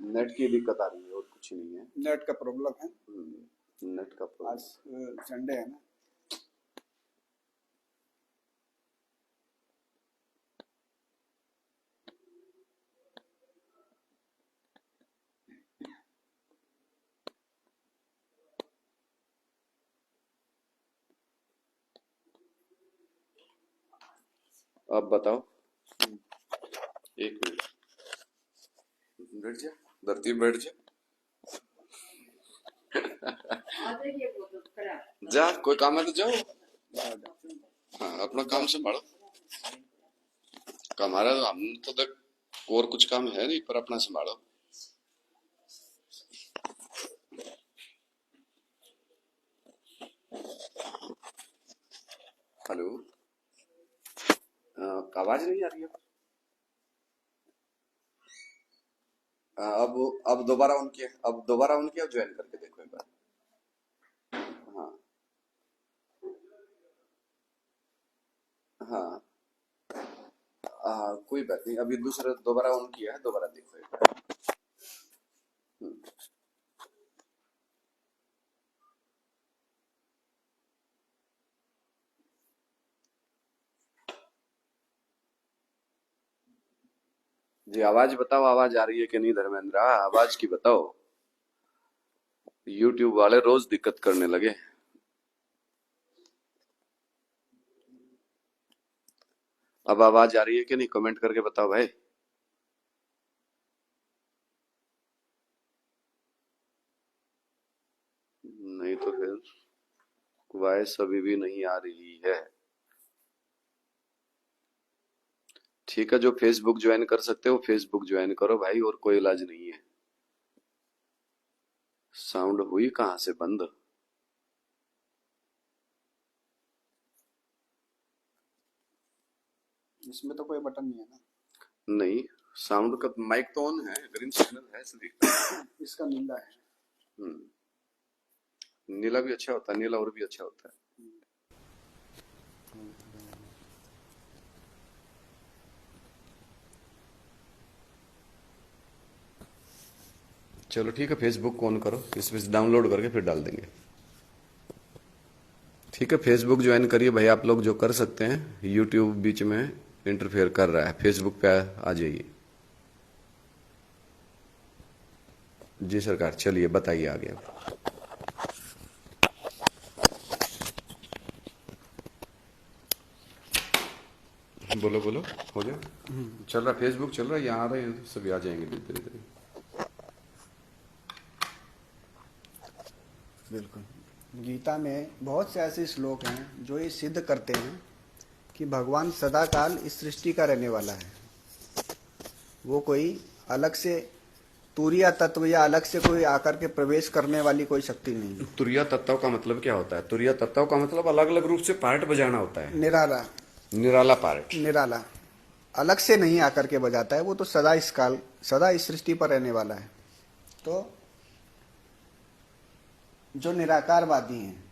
[SPEAKER 1] नेट की दिक्कत आ रही है और कुछ नहीं है।
[SPEAKER 2] नेट का प्रॉब्लम है।
[SPEAKER 1] नेट का प्रॉब्लम।
[SPEAKER 2] आज संडे है ना।
[SPEAKER 1] अब बताओ। एक मिनट, बैठ जा, धरती बैठ जा। जा, कोई काम है तो जाओ। हाँ, अपना काम संभालो। हमारा हम तो देख और कुछ काम है नहीं, पर अपना संभालो। हेलो, आवाज नहीं आ रही है? अब दोबारा ऑन किया, अब दोबारा ऑन किया, ज्वाइन करके देखो एक बार। हाँ हाँ, कोई बात नहीं, अभी दूसरा दोबारा ऑन किया है, दोबारा देखो एक बार। जी आवाज बताओ, आवाज आ रही है कि नहीं धर्मेंद्र? आवाज की बताओ। यूट्यूब वाले रोज दिक्कत करने लगे। अब आवाज आ रही है कि नहीं? कमेंट करके बताओ भाई। नहीं तो फिर वॉइस अभी भी नहीं आ रही है। ठीक है, जो फेसबुक ज्वाइन कर सकते हो फेसबुक ज्वाइन करो भाई, और कोई इलाज नहीं है। साउंड हुई कहां से बंद?
[SPEAKER 2] इसमें तो कोई बटन नहीं है ना।
[SPEAKER 1] नहीं, साउंड का माइक तो ऑन है, ग्रीन सिग्नल है इसलिए।
[SPEAKER 2] इसका नीला है।
[SPEAKER 1] नीला भी अच्छा होता है, नीला और भी अच्छा होता है। चलो ठीक है, फेसबुक को ऑन करो, इसमें डाउनलोड करके फिर डाल देंगे। ठीक है, फेसबुक ज्वाइन करिए भाई आप लोग जो कर सकते हैं। यूट्यूब बीच में इंटरफेयर कर रहा है, फेसबुक पे आ जाइए। जी सरकार, चलिए बताइए आगे। बोलो बोलो, हो गया? चल रहा, फेसबुक चल रहा है, यहाँ आ रहे हैं सभी, आ जाएंगे धीरे धीरे।
[SPEAKER 2] बिल्कुल। गीता में बहुत से ऐसे श्लोक हैं जो ये सिद्ध करते हैं कि भगवान सदा काल इस सृष्टि का रहने वाला है। वो कोई अलग से तुरिया तत्व या अलग से कोई आकर के प्रवेश करने वाली कोई शक्ति नहीं है।
[SPEAKER 1] तुरिया तत्व का मतलब क्या होता है? तुरिया तत्व का मतलब अलग अलग रूप से पार्ट बजाना होता है।
[SPEAKER 2] निराला,
[SPEAKER 1] निराला पार्ट।
[SPEAKER 2] निराला अलग से नहीं आकर के बजाता है, वो तो सदा इस काल, सदा इस सृष्टि पर रहने वाला है। तो जो निराकारवादी हैं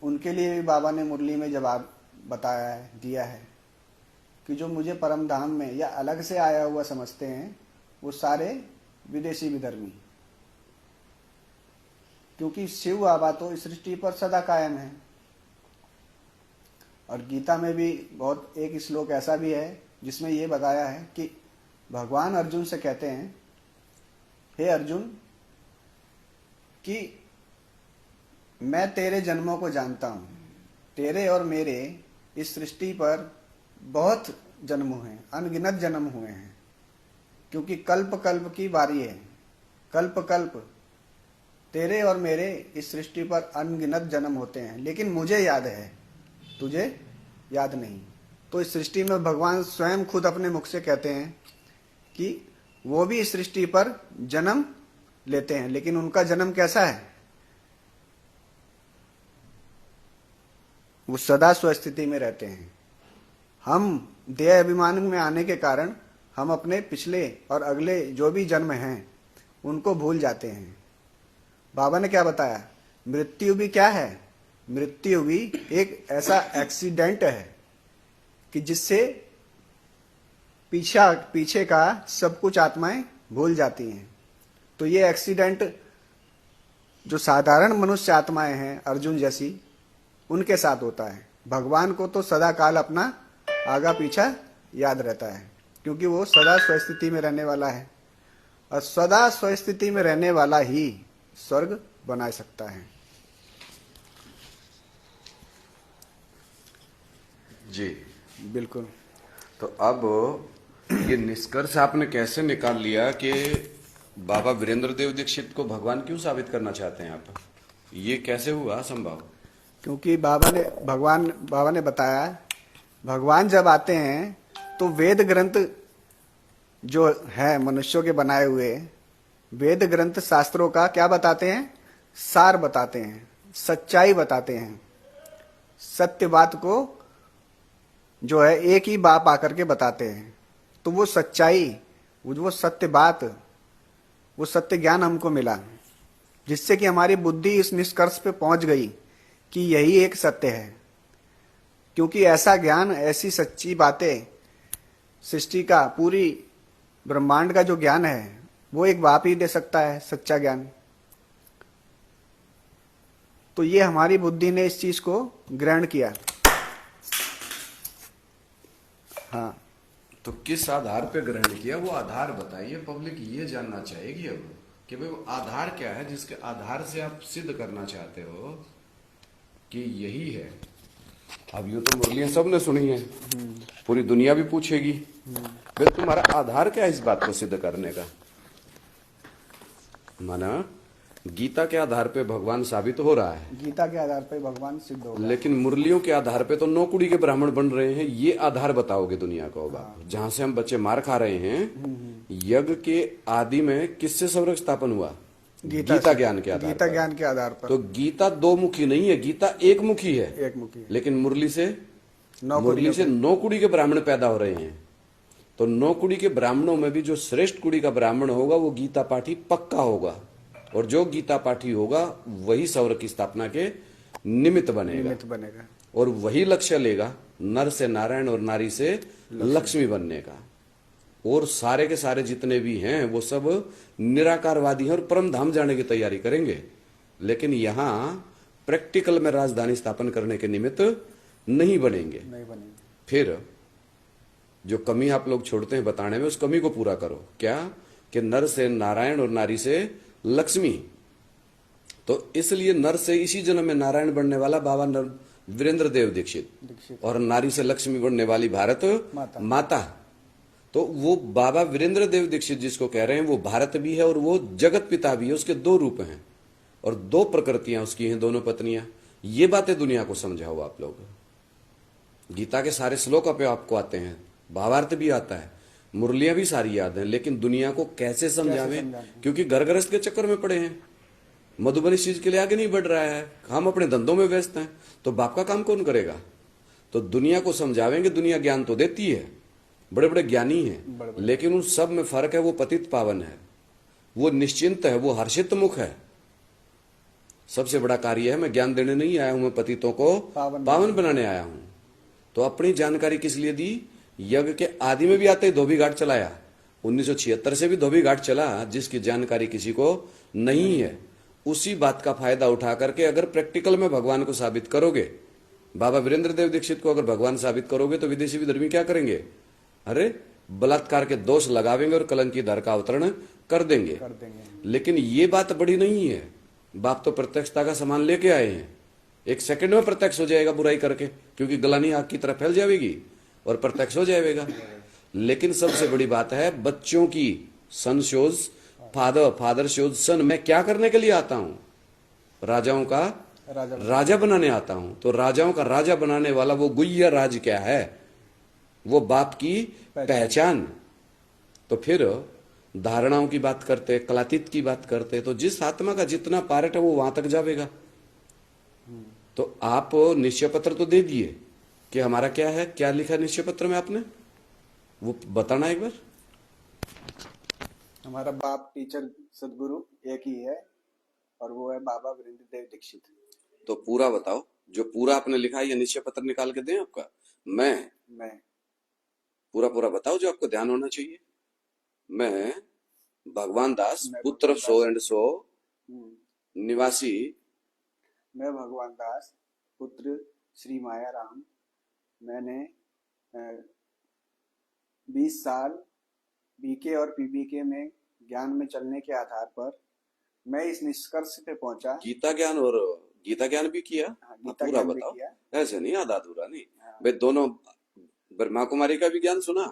[SPEAKER 2] उनके लिए भी बाबा ने मुरली में जवाब बताया है, दिया है कि जो मुझे परम धाम में या अलग से आया हुआ समझते हैं वो सारे विदेशी विधर्मी, क्योंकि शिव बाबा तो इस सृष्टि पर सदा कायम है। और गीता में भी बहुत एक श्लोक ऐसा भी है जिसमें ये बताया है कि भगवान अर्जुन से कहते हैं, हे अर्जुन, कि मैं तेरे जन्मों को जानता हूं, तेरे और मेरे इस सृष्टि पर बहुत जन्म हुए हैं, अनगिनत जन्म हुए हैं, क्योंकि कल्प कल्प की बारी है। कल्प कल्प तेरे और मेरे इस सृष्टि पर अनगिनत जन्म होते हैं, लेकिन मुझे याद है, तुझे याद नहीं। तो इस सृष्टि में भगवान स्वयं खुद अपने मुख से कहते हैं कि वो भी इस सृष्टि पर जन्म लेते हैं, लेकिन उनका जन्म कैसा है? वो सदा स्वस्थिति में रहते हैं। हम देह अभिमान में आने के कारण हम अपने पिछले और अगले जो भी जन्म हैं उनको भूल जाते हैं। बाबा ने क्या बताया? मृत्यु भी क्या है? मृत्यु भी एक ऐसा एक्सीडेंट है कि जिससे पीछे का सब कुछ आत्माएं भूल जाती हैं। तो ये एक्सीडेंट जो साधारण मनुष्य आत्माएं हैं अर्जुन जैसी, उनके साथ होता है। भगवान को तो सदा काल अपना आगा पीछा याद रहता है, क्योंकि वो सदा स्वस्थिति में रहने वाला है, और सदा स्वस्थिति में रहने वाला ही स्वर्ग बना सकता है।
[SPEAKER 1] जी
[SPEAKER 2] बिल्कुल।
[SPEAKER 1] तो अब ये निष्कर्ष आपने कैसे निकाल लिया कि बाबा वीरेंद्र देव दीक्षित को भगवान क्यों साबित करना चाहते हैं आप? ये कैसे हुआ संभव?
[SPEAKER 2] क्योंकि बाबा ने बताया, भगवान जब आते हैं तो वेद ग्रंथ जो है मनुष्यों के बनाए हुए, वेद ग्रंथ शास्त्रों का क्या बताते हैं? सार बताते हैं, सच्चाई बताते हैं। सत्य बात को जो है एक ही बाप आकर के बताते हैं। तो वो सच्चाई, वो सत्य बात, वो सत्य ज्ञान हमको मिला, जिससे कि हमारी बुद्धि इस निष्कर्ष पे पहुंच गई कि यही एक सत्य है। क्योंकि ऐसा ज्ञान, ऐसी सच्ची बातें, सृष्टि का, पूरी ब्रह्मांड का जो ज्ञान है वो एक बाप ही दे सकता है, सच्चा ज्ञान। तो ये हमारी बुद्धि ने इस चीज को ग्रहण किया। हाँ,
[SPEAKER 1] तो किस आधार पे ग्रहण किया? वो आधार बताइए, पब्लिक ये जानना चाहेगी अब कि भाई वो आधार क्या है जिसके आधार से आप सिद्ध करना चाहते हो कि यही है। अब यूं तो मुरलियां सबने सुनी है, पूरी दुनिया भी पूछेगी, फिर तुम्हारा आधार क्या है इस बात को सिद्ध करने का? माना गीता के आधार पे भगवान साबित हो रहा है,
[SPEAKER 2] गीता के आधार पे भगवान सिद्ध हो रहा है।
[SPEAKER 1] लेकिन मुरलियों के आधार पे तो 9 कुड़ी के ब्राह्मण बन रहे हैं। ये आधार बताओगे दुनिया को? बाप जहां से हम बच्चे मार खा रहे हैं, यज्ञ के आदि में किससे स्वर्ग स्थापन हुआ? गीता ज्ञान के आधार
[SPEAKER 2] गीता ज्ञान के आधार पर।
[SPEAKER 1] तो गीता 2 मुखी नहीं है, गीता 1 मुखी है,
[SPEAKER 2] एक मुखी है।
[SPEAKER 1] लेकिन मुरली से
[SPEAKER 2] 9
[SPEAKER 1] 9 कुड़ी के ब्राह्मण पैदा हो रहे हैं। तो 9 कुड़ी के ब्राह्मणों में भी जो श्रेष्ठ कुड़ी का ब्राह्मण होगा वो गीता पाठी पक्का होगा, और जो गीता पाठी होगा वही स्वर्ग की स्थापना के निमित्त बनेगा, और वही लक्ष्य लेगा नर से नारायण और नारी से लक्ष्मी बनने का। और सारे के सारे जितने भी हैं वो सब निराकारवादी हैं और परम धाम जाने की तैयारी करेंगे, लेकिन यहां प्रैक्टिकल में राजधानी स्थापन करने के निमित्त नहीं बनेंगे। फिर जो कमी आप लोग छोड़ते हैं बताने में, उस कमी को पूरा करो। क्या? कि नर से नारायण और नारी से लक्ष्मी। तो इसलिए नर से इसी जन्म में नारायण बनने वाला बाबा वीरेंद्र देव दीक्षित, और नारी से लक्ष्मी बनने वाली भारत माता। तो वो बाबा वीरेंद्र देव दीक्षित जिसको कह रहे हैं वो भारत भी है और वो जगत पिता भी है। उसके 2 रूप हैं और 2 प्रकृतियां उसकी हैं, दोनों पत्नियां। ये बातें दुनिया को समझाओ आप लोग। गीता के सारे श्लोक पे आपको आते हैं, भावार्थ भी आता है, मुरलियां भी सारी याद हैं, लेकिन दुनिया को कैसे समझावें? क्योंकि घर गृहस्थ के चक्कर में पड़े हैं। मधुबन इस चीज के लिए आगे नहीं बढ़ रहा है, हम अपने धंधों में व्यस्त हैं, तो बाप का काम कौन करेगा? तो दुनिया को समझावेंगे। दुनिया ज्ञान तो देती है, बड़े बड़े ज्ञानी हैं, लेकिन उन सब में फर्क है, वो पतित पावन है। वो निश्चिंत है, वो हर्षित मुख है। सबसे बड़ा कार्य है, मैं ज्ञान देने नहीं आया हूं, मैं पतितों को पावन बनाने आया हूं। तो अपनी जानकारी किस लिए दी? यज्ञ के आदि में भी आते ही धोबी घाट चलाया, 1976 से भी धोबी घाट चला, जिसकी जानकारी किसी को नहीं है। उसी बात का फायदा उठा करके अगर प्रैक्टिकल में भगवान को साबित करोगे, बाबा वीरेंद्र देव दीक्षित को अगर भगवान साबित करोगे, तो विदेशी विधर्मी क्या करेंगे? अरे बलात्कार के दोष लगावेंगे और कलंकी धर का अवतरण कर देंगे। लेकिन ये बात बड़ी नहीं है। बाप तो प्रत्यक्षता का सामान लेके आए हैं, एक सेकंड में प्रत्यक्ष हो जाएगा बुराई करके, क्योंकि गलानी आग की तरह फैल जाएगी और प्रत्यक्ष हो जाएगा। लेकिन सबसे बड़ी बात है बच्चों की सन शोज फादर, फादर शोज सन। मैं क्या करने के लिए आता हूं? राजाओं का राजा बनाने आता हूं। तो राजाओं का राजा बनाने वाला वो गुह्य राज क्या है? वो बाप की पहचान। तो फिर धारणाओं की बात करते, कलातीत की बात करते, तो जिस आत्मा का जितना पार्ट है वो वहां तक जाएगा। तो आप निश्चय पत्र तो दे दिए कि हमारा क्या है, क्या लिखा है निश्चय पत्र में आपने, वो बताना एक बार।
[SPEAKER 2] हमारा बाप टीचर सदगुरु एक ही है और वो है बाबा वीरेंद्र देव दीक्षित।
[SPEAKER 1] तो पूरा बताओ, जो पूरा आपने लिखा है, या निश्चय पत्र निकाल के दें आपका? मैं पूरा पूरा बताओ जो आपको ध्यान होना चाहिए। मैं भगवान दास पुत्र सो एंड सो निवासी,
[SPEAKER 2] मैं भगवान दास पुत्र श्री माया राम, मैंने 20 साल बीके और पीबीके में ज्ञान में चलने के आधार पर मैं इस निष्कर्ष पे पहुंचा।
[SPEAKER 1] गीता ज्ञान और गीता ज्ञान भी किया?
[SPEAKER 2] गीता
[SPEAKER 1] पूरा
[SPEAKER 2] ज्ञान भी
[SPEAKER 1] बताओ,
[SPEAKER 2] किया।
[SPEAKER 1] ऐसे नहीं आधा अधूरा नहीं। भाई दोनों ब्रह्मा कुमारी का भी ज्ञान सुना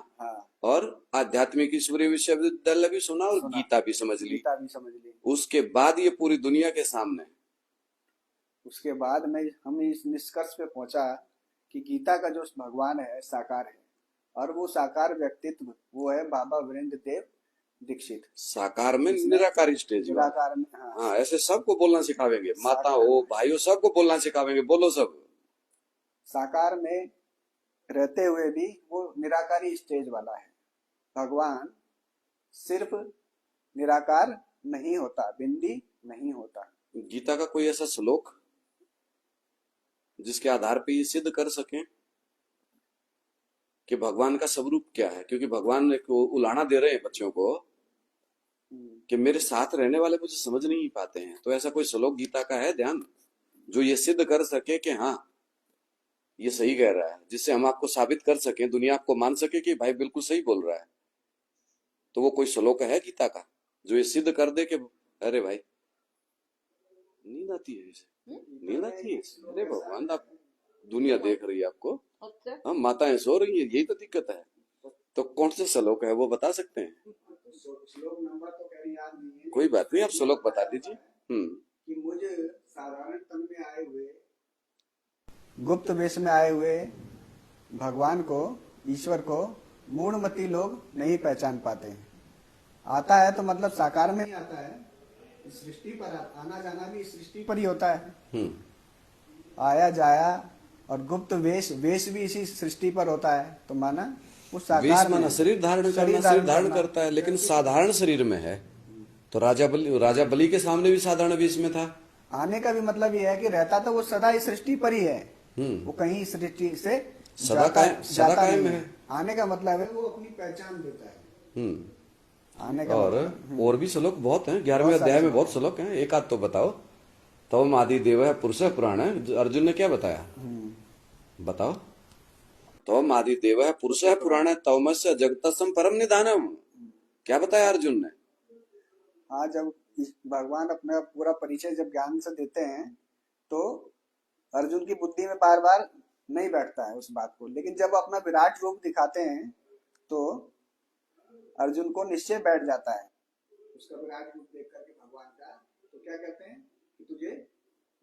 [SPEAKER 1] और आध्यात्मिक ईश्वरीय विश्वविद्यालय भी सुना और गीता भी समझ ली। उसके बाद ये पूरी दुनिया के सामने,
[SPEAKER 2] उसके बाद हम इस निष्कर्ष पे पहुंचा कि गीता का जो भगवान है साकार है, और वो साकार व्यक्तित्व वो है बाबा वीरेंद्र देव दीक्षित।
[SPEAKER 1] साकार में निराकार स्टेज,
[SPEAKER 2] निराकार में
[SPEAKER 1] हाँ, ऐसे सबको बोलना सिखावेंगे, माता हो भाइयों सबको बोलना सिखावेंगे, बोलो सब।
[SPEAKER 2] साकार में रहते हुए भी वो निराकारी स्टेज वाला है। भगवान सिर्फ निराकार नहीं होता, बिंदी नहीं होता।
[SPEAKER 1] गीता का कोई ऐसा श्लोक जिसके आधार पे ये सिद्ध कर सकें कि भगवान का स्वरूप क्या है? क्योंकि भगवान को उलाना दे रहे हैं बच्चों को कि मेरे साथ रहने वाले मुझे समझ नहीं पाते हैं। तो ऐसा कोई श्लोक गीता का है ध्यान जो ये सिद्ध कर सके कि हाँ ये सही कह रहा है, जिससे हम आपको साबित कर सकें, दुनिया आपको मान सके कि भाई बिल्कुल सही बोल रहा है? तो वो कोई श्लोक है गीता का जो ये सिद्ध कर दे कि अरे भाई नींद आती है, नींद आती है, अरे भगवान आप दुनिया देख रही है आपको, हम माताएं सो रही है, यही तो दिक्कत है। तो कौन से श्लोक है वो बता सकते हैं?
[SPEAKER 2] श्लोक नंबर तो कह याद नहीं है,
[SPEAKER 1] कोई बात नहीं, आप श्लोक बता दीजिए।
[SPEAKER 2] कि मुझे साधारण तन में आए हुए, गुप्त वेश में आए हुए भगवान को, ईश्वर को मूढ़मती लोग नहीं पहचान पाते हैं। आता है तो मतलब साकार में ही आता है, सृष्टि पर आना जाना भी सृष्टि पर ही होता है। आया जाया और गुप्त वेश भी इसी सृष्टि पर होता है। तो माना उस साकार में
[SPEAKER 1] शरीर धारण करना, शरीर धारण करता है, लेकिन साधारण शरीर में है। तो राजा बलि के सामने भी साधारण वेश में था।
[SPEAKER 2] आने का भी मतलब ये है कि रहता तो वो सदा इस सृष्टि पर ही है, वो कहीं सृष्टि से
[SPEAKER 1] सदा कायम है।
[SPEAKER 2] आने का मतलब है वो अपनी पहचान देता है। आने का
[SPEAKER 1] और भी श्लोक बहुत हैं, 11वें अध्याय में बहुत श्लोक हैं, एक आध तो बताओ। तवम आदि देव है पुरुष पुराण है, अर्जुन ने क्या बताया बताओ? तवम आदि देव है पुरुष पुराण है, तवमस्य जगतसम परम निधानम, क्या बताया अर्जुन ने?
[SPEAKER 2] हाँ, जब भगवान अपना पूरा परिचय जब ज्ञान से देते हैं तो अर्जुन की बुद्धि में बार बार नहीं बैठता है उस बात को, लेकिन जब अपना विराट रूप दिखाते हैं तो अर्जुन को निश्चय बैठ जाता है। उसका विराट रूप देख करके भगवान का, तो क्या कहते हैं कि तुझे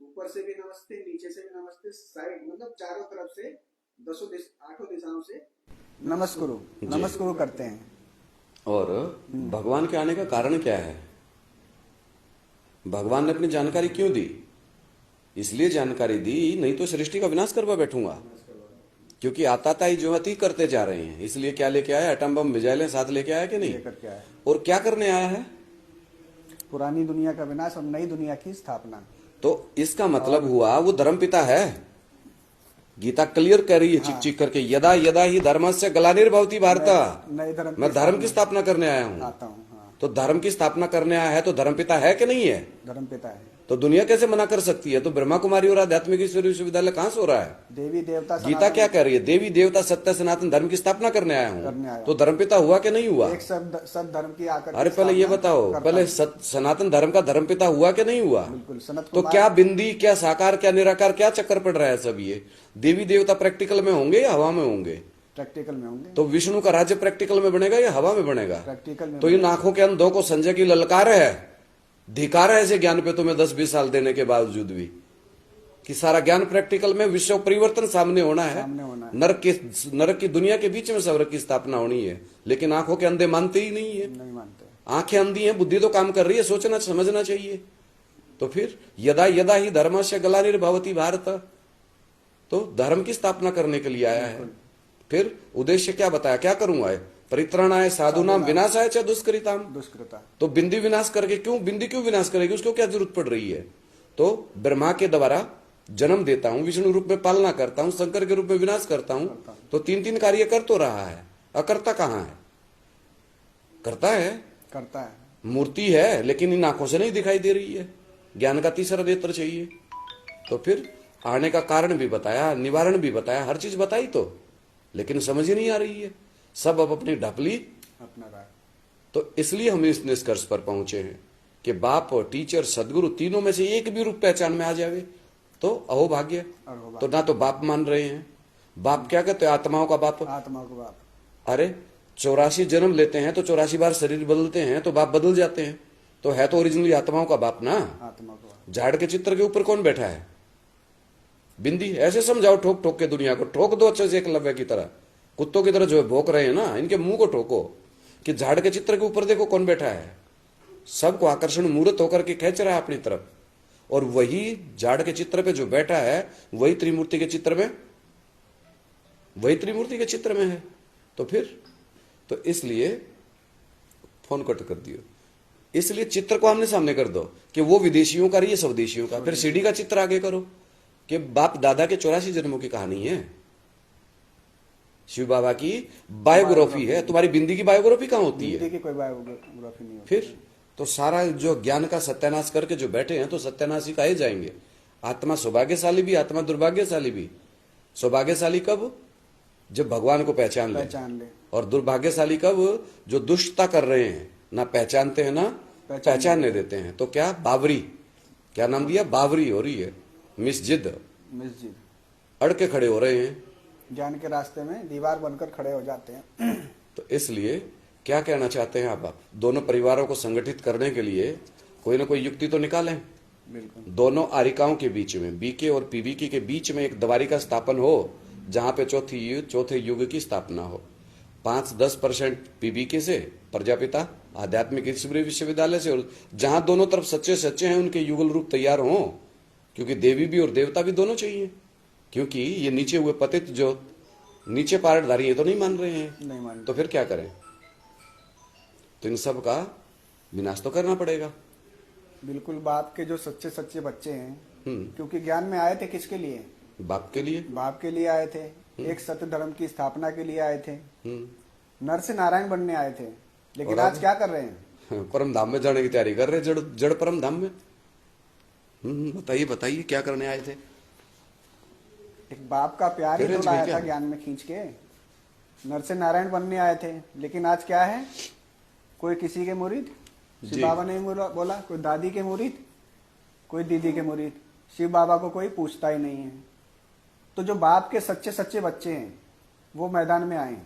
[SPEAKER 2] ऊपर से भी नमस्ते, नीचे से भी नमस्ते, साइड मतलब चारों तरफ से 8 दिशाओं से नमस्कुरु करते हैं।
[SPEAKER 1] और भगवान के आने का कारण क्या है? भगवान ने अपनी जानकारी क्यों दी? इसलिए जानकारी दी, नहीं तो सृष्टि का विनाश करवा बैठूंगा। क्योंकि आताताई जो अति करते जा रहे हैं, इसलिए क्या लेके आया? एटम बम मिसाइलें साथ लेके आया कि नहीं? और क्या करने आया है?
[SPEAKER 2] पुरानी दुनिया का विनाश और नई दुनिया की स्थापना।
[SPEAKER 1] तो इसका मतलब हुआ वो धर्मपिता है। गीता क्लियर कह रही है चिक चिक करके, यदा यदा ही धर्मस्य ग्लानिर्भवति भारत।
[SPEAKER 2] नए धर्म
[SPEAKER 1] मैं धर्म की स्थापना करने आया हूँ।
[SPEAKER 2] आता हूँ। हाँ,
[SPEAKER 1] तो धर्म की स्थापना करने आया है तो धर्मपिता है कि नहीं है?
[SPEAKER 2] धर्म पिता है।
[SPEAKER 1] तो दुनिया कैसे मना कर सकती है? तो ब्रह्मा कुमारी और आध्यात्मिक ईश्वरीय विश्वविद्यालय कहाँ से हो रहा है?
[SPEAKER 2] देवी देवता
[SPEAKER 1] गीता क्या कह रही है? देवी देवता सत्य सनातन धर्म की स्थापना करने आया
[SPEAKER 2] करने
[SPEAKER 1] हूँ।
[SPEAKER 2] आया।
[SPEAKER 1] तो धर्मपिता हुआ कि नहीं हुआ?
[SPEAKER 2] एक सब धर्म की आकर
[SPEAKER 1] अरे पहले ये बताओ, पहले सनातन धर्म का धर्मपिता हुआ कि नहीं हुआ?
[SPEAKER 2] बिल्कुल। सनत
[SPEAKER 1] तो क्या बिंदी, क्या साकार, क्या निराकार, क्या चक्कर पड़ रहा है सब ये? देवी देवता प्रैक्टिकल में होंगे या हवा में होंगे?
[SPEAKER 2] प्रैक्टिकल में होंगे।
[SPEAKER 1] तो विष्णु का राज्य प्रैक्टिकल में बनेगा या हवा में बनेगा?
[SPEAKER 2] प्रैक्टिकल में।
[SPEAKER 1] तो इन आंखों के अंधों को संजय की ललकार है, धिकार है ऐसे ज्ञान पे तुम्हें 10-20 साल देने के बावजूद भी, कि सारा ज्ञान प्रैक्टिकल में, विश्व परिवर्तन सामने होना है, नरक की दुनिया के बीच में स्वर्ग की स्थापना होनी है। लेकिन आंखों के अंधे मानते ही नहीं है।
[SPEAKER 2] नहीं मानते।
[SPEAKER 1] आंखें अंधी हैं, बुद्धि तो काम कर रही है, सोचना समझना चाहिए। तो फिर यदा यदा ही धर्मस्य ग्लानिर्भवति भारत, तो धर्म की स्थापना करने के लिए आया है। फिर उद्देश्य क्या बताया, क्या करूंगा? परित्राणाय साधुनाम विनाशाय च दुष्कृताम।
[SPEAKER 2] दुष्कृता।
[SPEAKER 1] तो बिंदी विनाश करके बिंदी क्यों विनाश करेगी? उसको क्या जरूरत पड़ रही है? तो ब्रह्मा के द्वारा जन्म देता हूं, विष्णु रूप में पालना करता हूं, शंकर के रूप में विनाश करता हूं। तो तीन कार्य कर तो रहा है, अकर्ता कहां है? करता है,
[SPEAKER 2] करता है।
[SPEAKER 1] मूर्ति है, लेकिन इन आंखों से नहीं दिखाई दे रही है। ज्ञान का तीसरा नेत्र चाहिए। तो फिर आने का कारण भी बताया, निवारण भी बताया, हर चीज बताई तो, लेकिन समझ ही नहीं आ रही है। सब अब अपनी ढपली
[SPEAKER 2] अपना रहा।
[SPEAKER 1] तो इसलिए हम इस निष्कर्ष पर पहुंचे हैं कि बाप और टीचर सदगुरु तीनों में से एक भी रूप पहचान में आ जावे तो अहोभाग्य। तो ना तो बाप मान रहे हैं। बाप क्या कहते हैं? आत्माओं का बाप।
[SPEAKER 2] आत्मा को बाप।
[SPEAKER 1] अरे 84 जन्म लेते हैं तो 84 बार शरीर बदलते हैं तो बाप बदल जाते हैं। तो है तो ओरिजिनली आत्माओं का बाप ना।
[SPEAKER 2] आत्मा को बाप।
[SPEAKER 1] झाड़ के चित्र के ऊपर कौन बैठा है? बिंदी। ऐसे समझाओ ठोक ठोक के दुनिया को, ठोक दो अच्छे से एकलव्य की तरह, कुत्तों की तरह जो भौंक रहे हैं ना, इनके मुंह को ठोको कि झाड़ के चित्र के ऊपर देखो कौन बैठा है। सबको आकर्षण मूर्त होकर के खींच रहा है अपनी तरफ, और वही झाड़ के चित्र पे जो बैठा है वही त्रिमूर्ति के चित्र में, वही त्रिमूर्ति के चित्र में है। तो फिर तो इसलिए फोन कट कर दियो। इसलिए चित्र को आमने सामने कर दो कि वो विदेशियों का, ये स्वदेशियों का। फिर सीडी का चित्र आगे करो कि बाप दादा के 84 जन्मों की कहानी है। शिव बाबा की बायोग्राफी है। तुम्हारी बिंदी की बायोग्राफी कहां होती है?
[SPEAKER 2] बिंदी की कोई बायोग्राफी नहीं होती।
[SPEAKER 1] फिर तो सारा जो ज्ञान का सत्यानाश करके जो बैठे हैं तो सत्यानाशी काहे जाएंगे। आत्मा सौभाग्यशाली भी, आत्मा दुर्भाग्यशाली भी। सौभाग्यशाली कब? जब भगवान को पहचान ले। और दुर्भाग्यशाली कब? जो दुष्टता कर रहे हैं, ना पहचानते हैं ना पहचानने देते हैं। तो क्या बावरी, क्या नाम दिया? बावरी हो रही है, मिसजिद अड़ के खड़े हो रहे हैं,
[SPEAKER 2] ज्ञान के रास्ते में दीवार बनकर खड़े हो जाते हैं।
[SPEAKER 1] तो इसलिए क्या कहना चाहते हैं आप? दोनों परिवारों को संगठित करने के लिए कोई ना कोई युक्ति तो निकालें।
[SPEAKER 2] बिल्कुल।
[SPEAKER 1] दोनों आरिकाओं के बीच में, बीके और पीबीके के बीच में एक द्वारी का स्थापन हो, जहां पे चौथे युग की स्थापना हो। 5-10% पीबीके से, प्रजापिता आध्यात्मिक ईश्वरीय विश्वविद्यालय से, और जहां दोनों तरफ सच्चे सच्चे हैं उनके युगल रूप तैयार हों, क्योंकि देवी भी और देवता भी दोनों चाहिए। क्योंकि ये नीचे हुए पतित जो नीचे पारटधारी है तो नहीं मान रहे हैं,
[SPEAKER 2] नहीं मान।
[SPEAKER 1] तो फिर क्या करें? तो इन सब का विनाश तो करना पड़ेगा।
[SPEAKER 2] बिल्कुल। बाप के जो सच्चे सच्चे बच्चे हैं, क्योंकि ज्ञान में आए थे किसके लिए?
[SPEAKER 1] बाप के लिए।
[SPEAKER 2] बाप के लिए आए थे, एक सत्य धर्म की स्थापना के लिए आए थे, नर से नारायण बनने आए थे। लेकिन आज क्या कर रहे हैं?
[SPEAKER 1] परम धाम में जाने की तैयारी कर रहे हैं, जड़ परम धाम में। बताइए बताइए क्या करने आए थे?
[SPEAKER 2] एक बाप का प्यार ही तो लाया था ज्ञान में खींच के। नर से नारायण बनने आए थे, लेकिन आज क्या है? कोई किसी के मुरीद, शिव बाबा ने बोला, कोई दादी के मुरीद, कोई दीदी के मुरीद। शिव बाबा को कोई पूछता ही नहीं है। तो जो बाप के सच्चे सच्चे बच्चे हैं वो मैदान में आए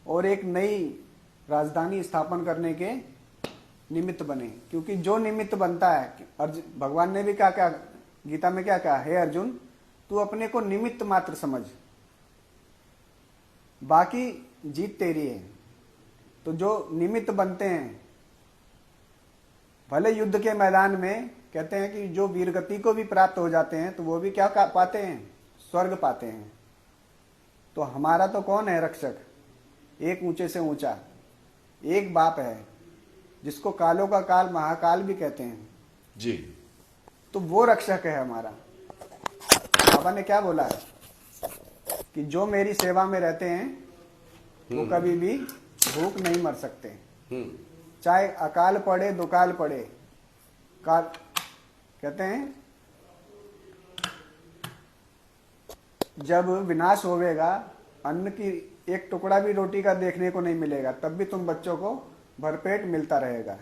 [SPEAKER 2] और एक नई राजधानी स्थापन करने के निमित्त बने। क्योंकि जो निमित्त बनता है, भगवान ने भी क्या गीता में क्या कहा? हे अर्जुन, तू अपने को निमित्त मात्र समझ, बाकी जीत तेरी है। तो जो निमित्त बनते हैं, भले युद्ध के मैदान में कहते हैं कि जो वीरगति को भी प्राप्त हो जाते हैं तो वो भी क्या पाते हैं? स्वर्ग पाते हैं। तो हमारा तो कौन है रक्षक? एक ऊंचे से ऊंचा, एक बाप है। जिसको कालों का काल महाकाल भी कहते हैं,
[SPEAKER 1] जी
[SPEAKER 2] तो वो रक्षक है हमारा। बाबा ने क्या बोला है कि जो मेरी सेवा में रहते हैं वो कभी भी भूख नहीं मर सकते, चाहे अकाल पड़े दुकाल पड़े। काल कहते हैं जब विनाश होवेगा, अन्न की एक टुकड़ा भी रोटी का देखने को नहीं मिलेगा, तब भी तुम बच्चों को भरपेट मिलता रहेगा,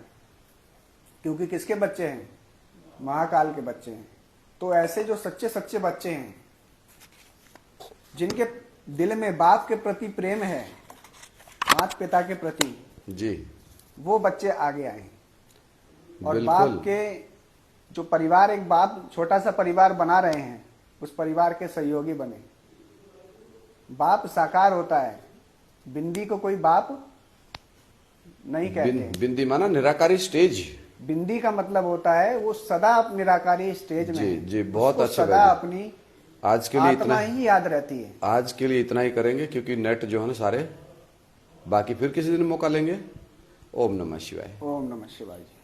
[SPEAKER 2] क्योंकि किसके बच्चे हैं? महाकाल के बच्चे हैं। तो ऐसे जो सच्चे सच्चे बच्चे हैं, जिनके दिल में बाप के प्रति प्रेम है, माता पिता के प्रति,
[SPEAKER 1] जी
[SPEAKER 2] वो बच्चे आगे आए और
[SPEAKER 1] बिल्कुल।
[SPEAKER 2] बाप के जो परिवार, एक बाप छोटा सा परिवार बना रहे हैं, उस परिवार के सहयोगी बने। बाप साकार होता है, बिंदी को कोई बाप नहीं कहते।
[SPEAKER 1] बिंदी माना निराकारी स्टेज।
[SPEAKER 2] बिंदी का मतलब होता है वो सदा निराकारी स्टेज में
[SPEAKER 1] जी
[SPEAKER 2] है।
[SPEAKER 1] जी, बहुत
[SPEAKER 2] उसको
[SPEAKER 1] अच्छे
[SPEAKER 2] सदा
[SPEAKER 1] भाई।
[SPEAKER 2] अपनी
[SPEAKER 1] आज के लिए
[SPEAKER 2] आत्मा
[SPEAKER 1] इतना,
[SPEAKER 2] ही याद रहती है।
[SPEAKER 1] आज के लिए इतना ही करेंगे, क्योंकि नेट जो है ना सारे, बाकी फिर किसी दिन मौका लेंगे। ओम नमः शिवाय।
[SPEAKER 2] ओम नमः शिवाय जी।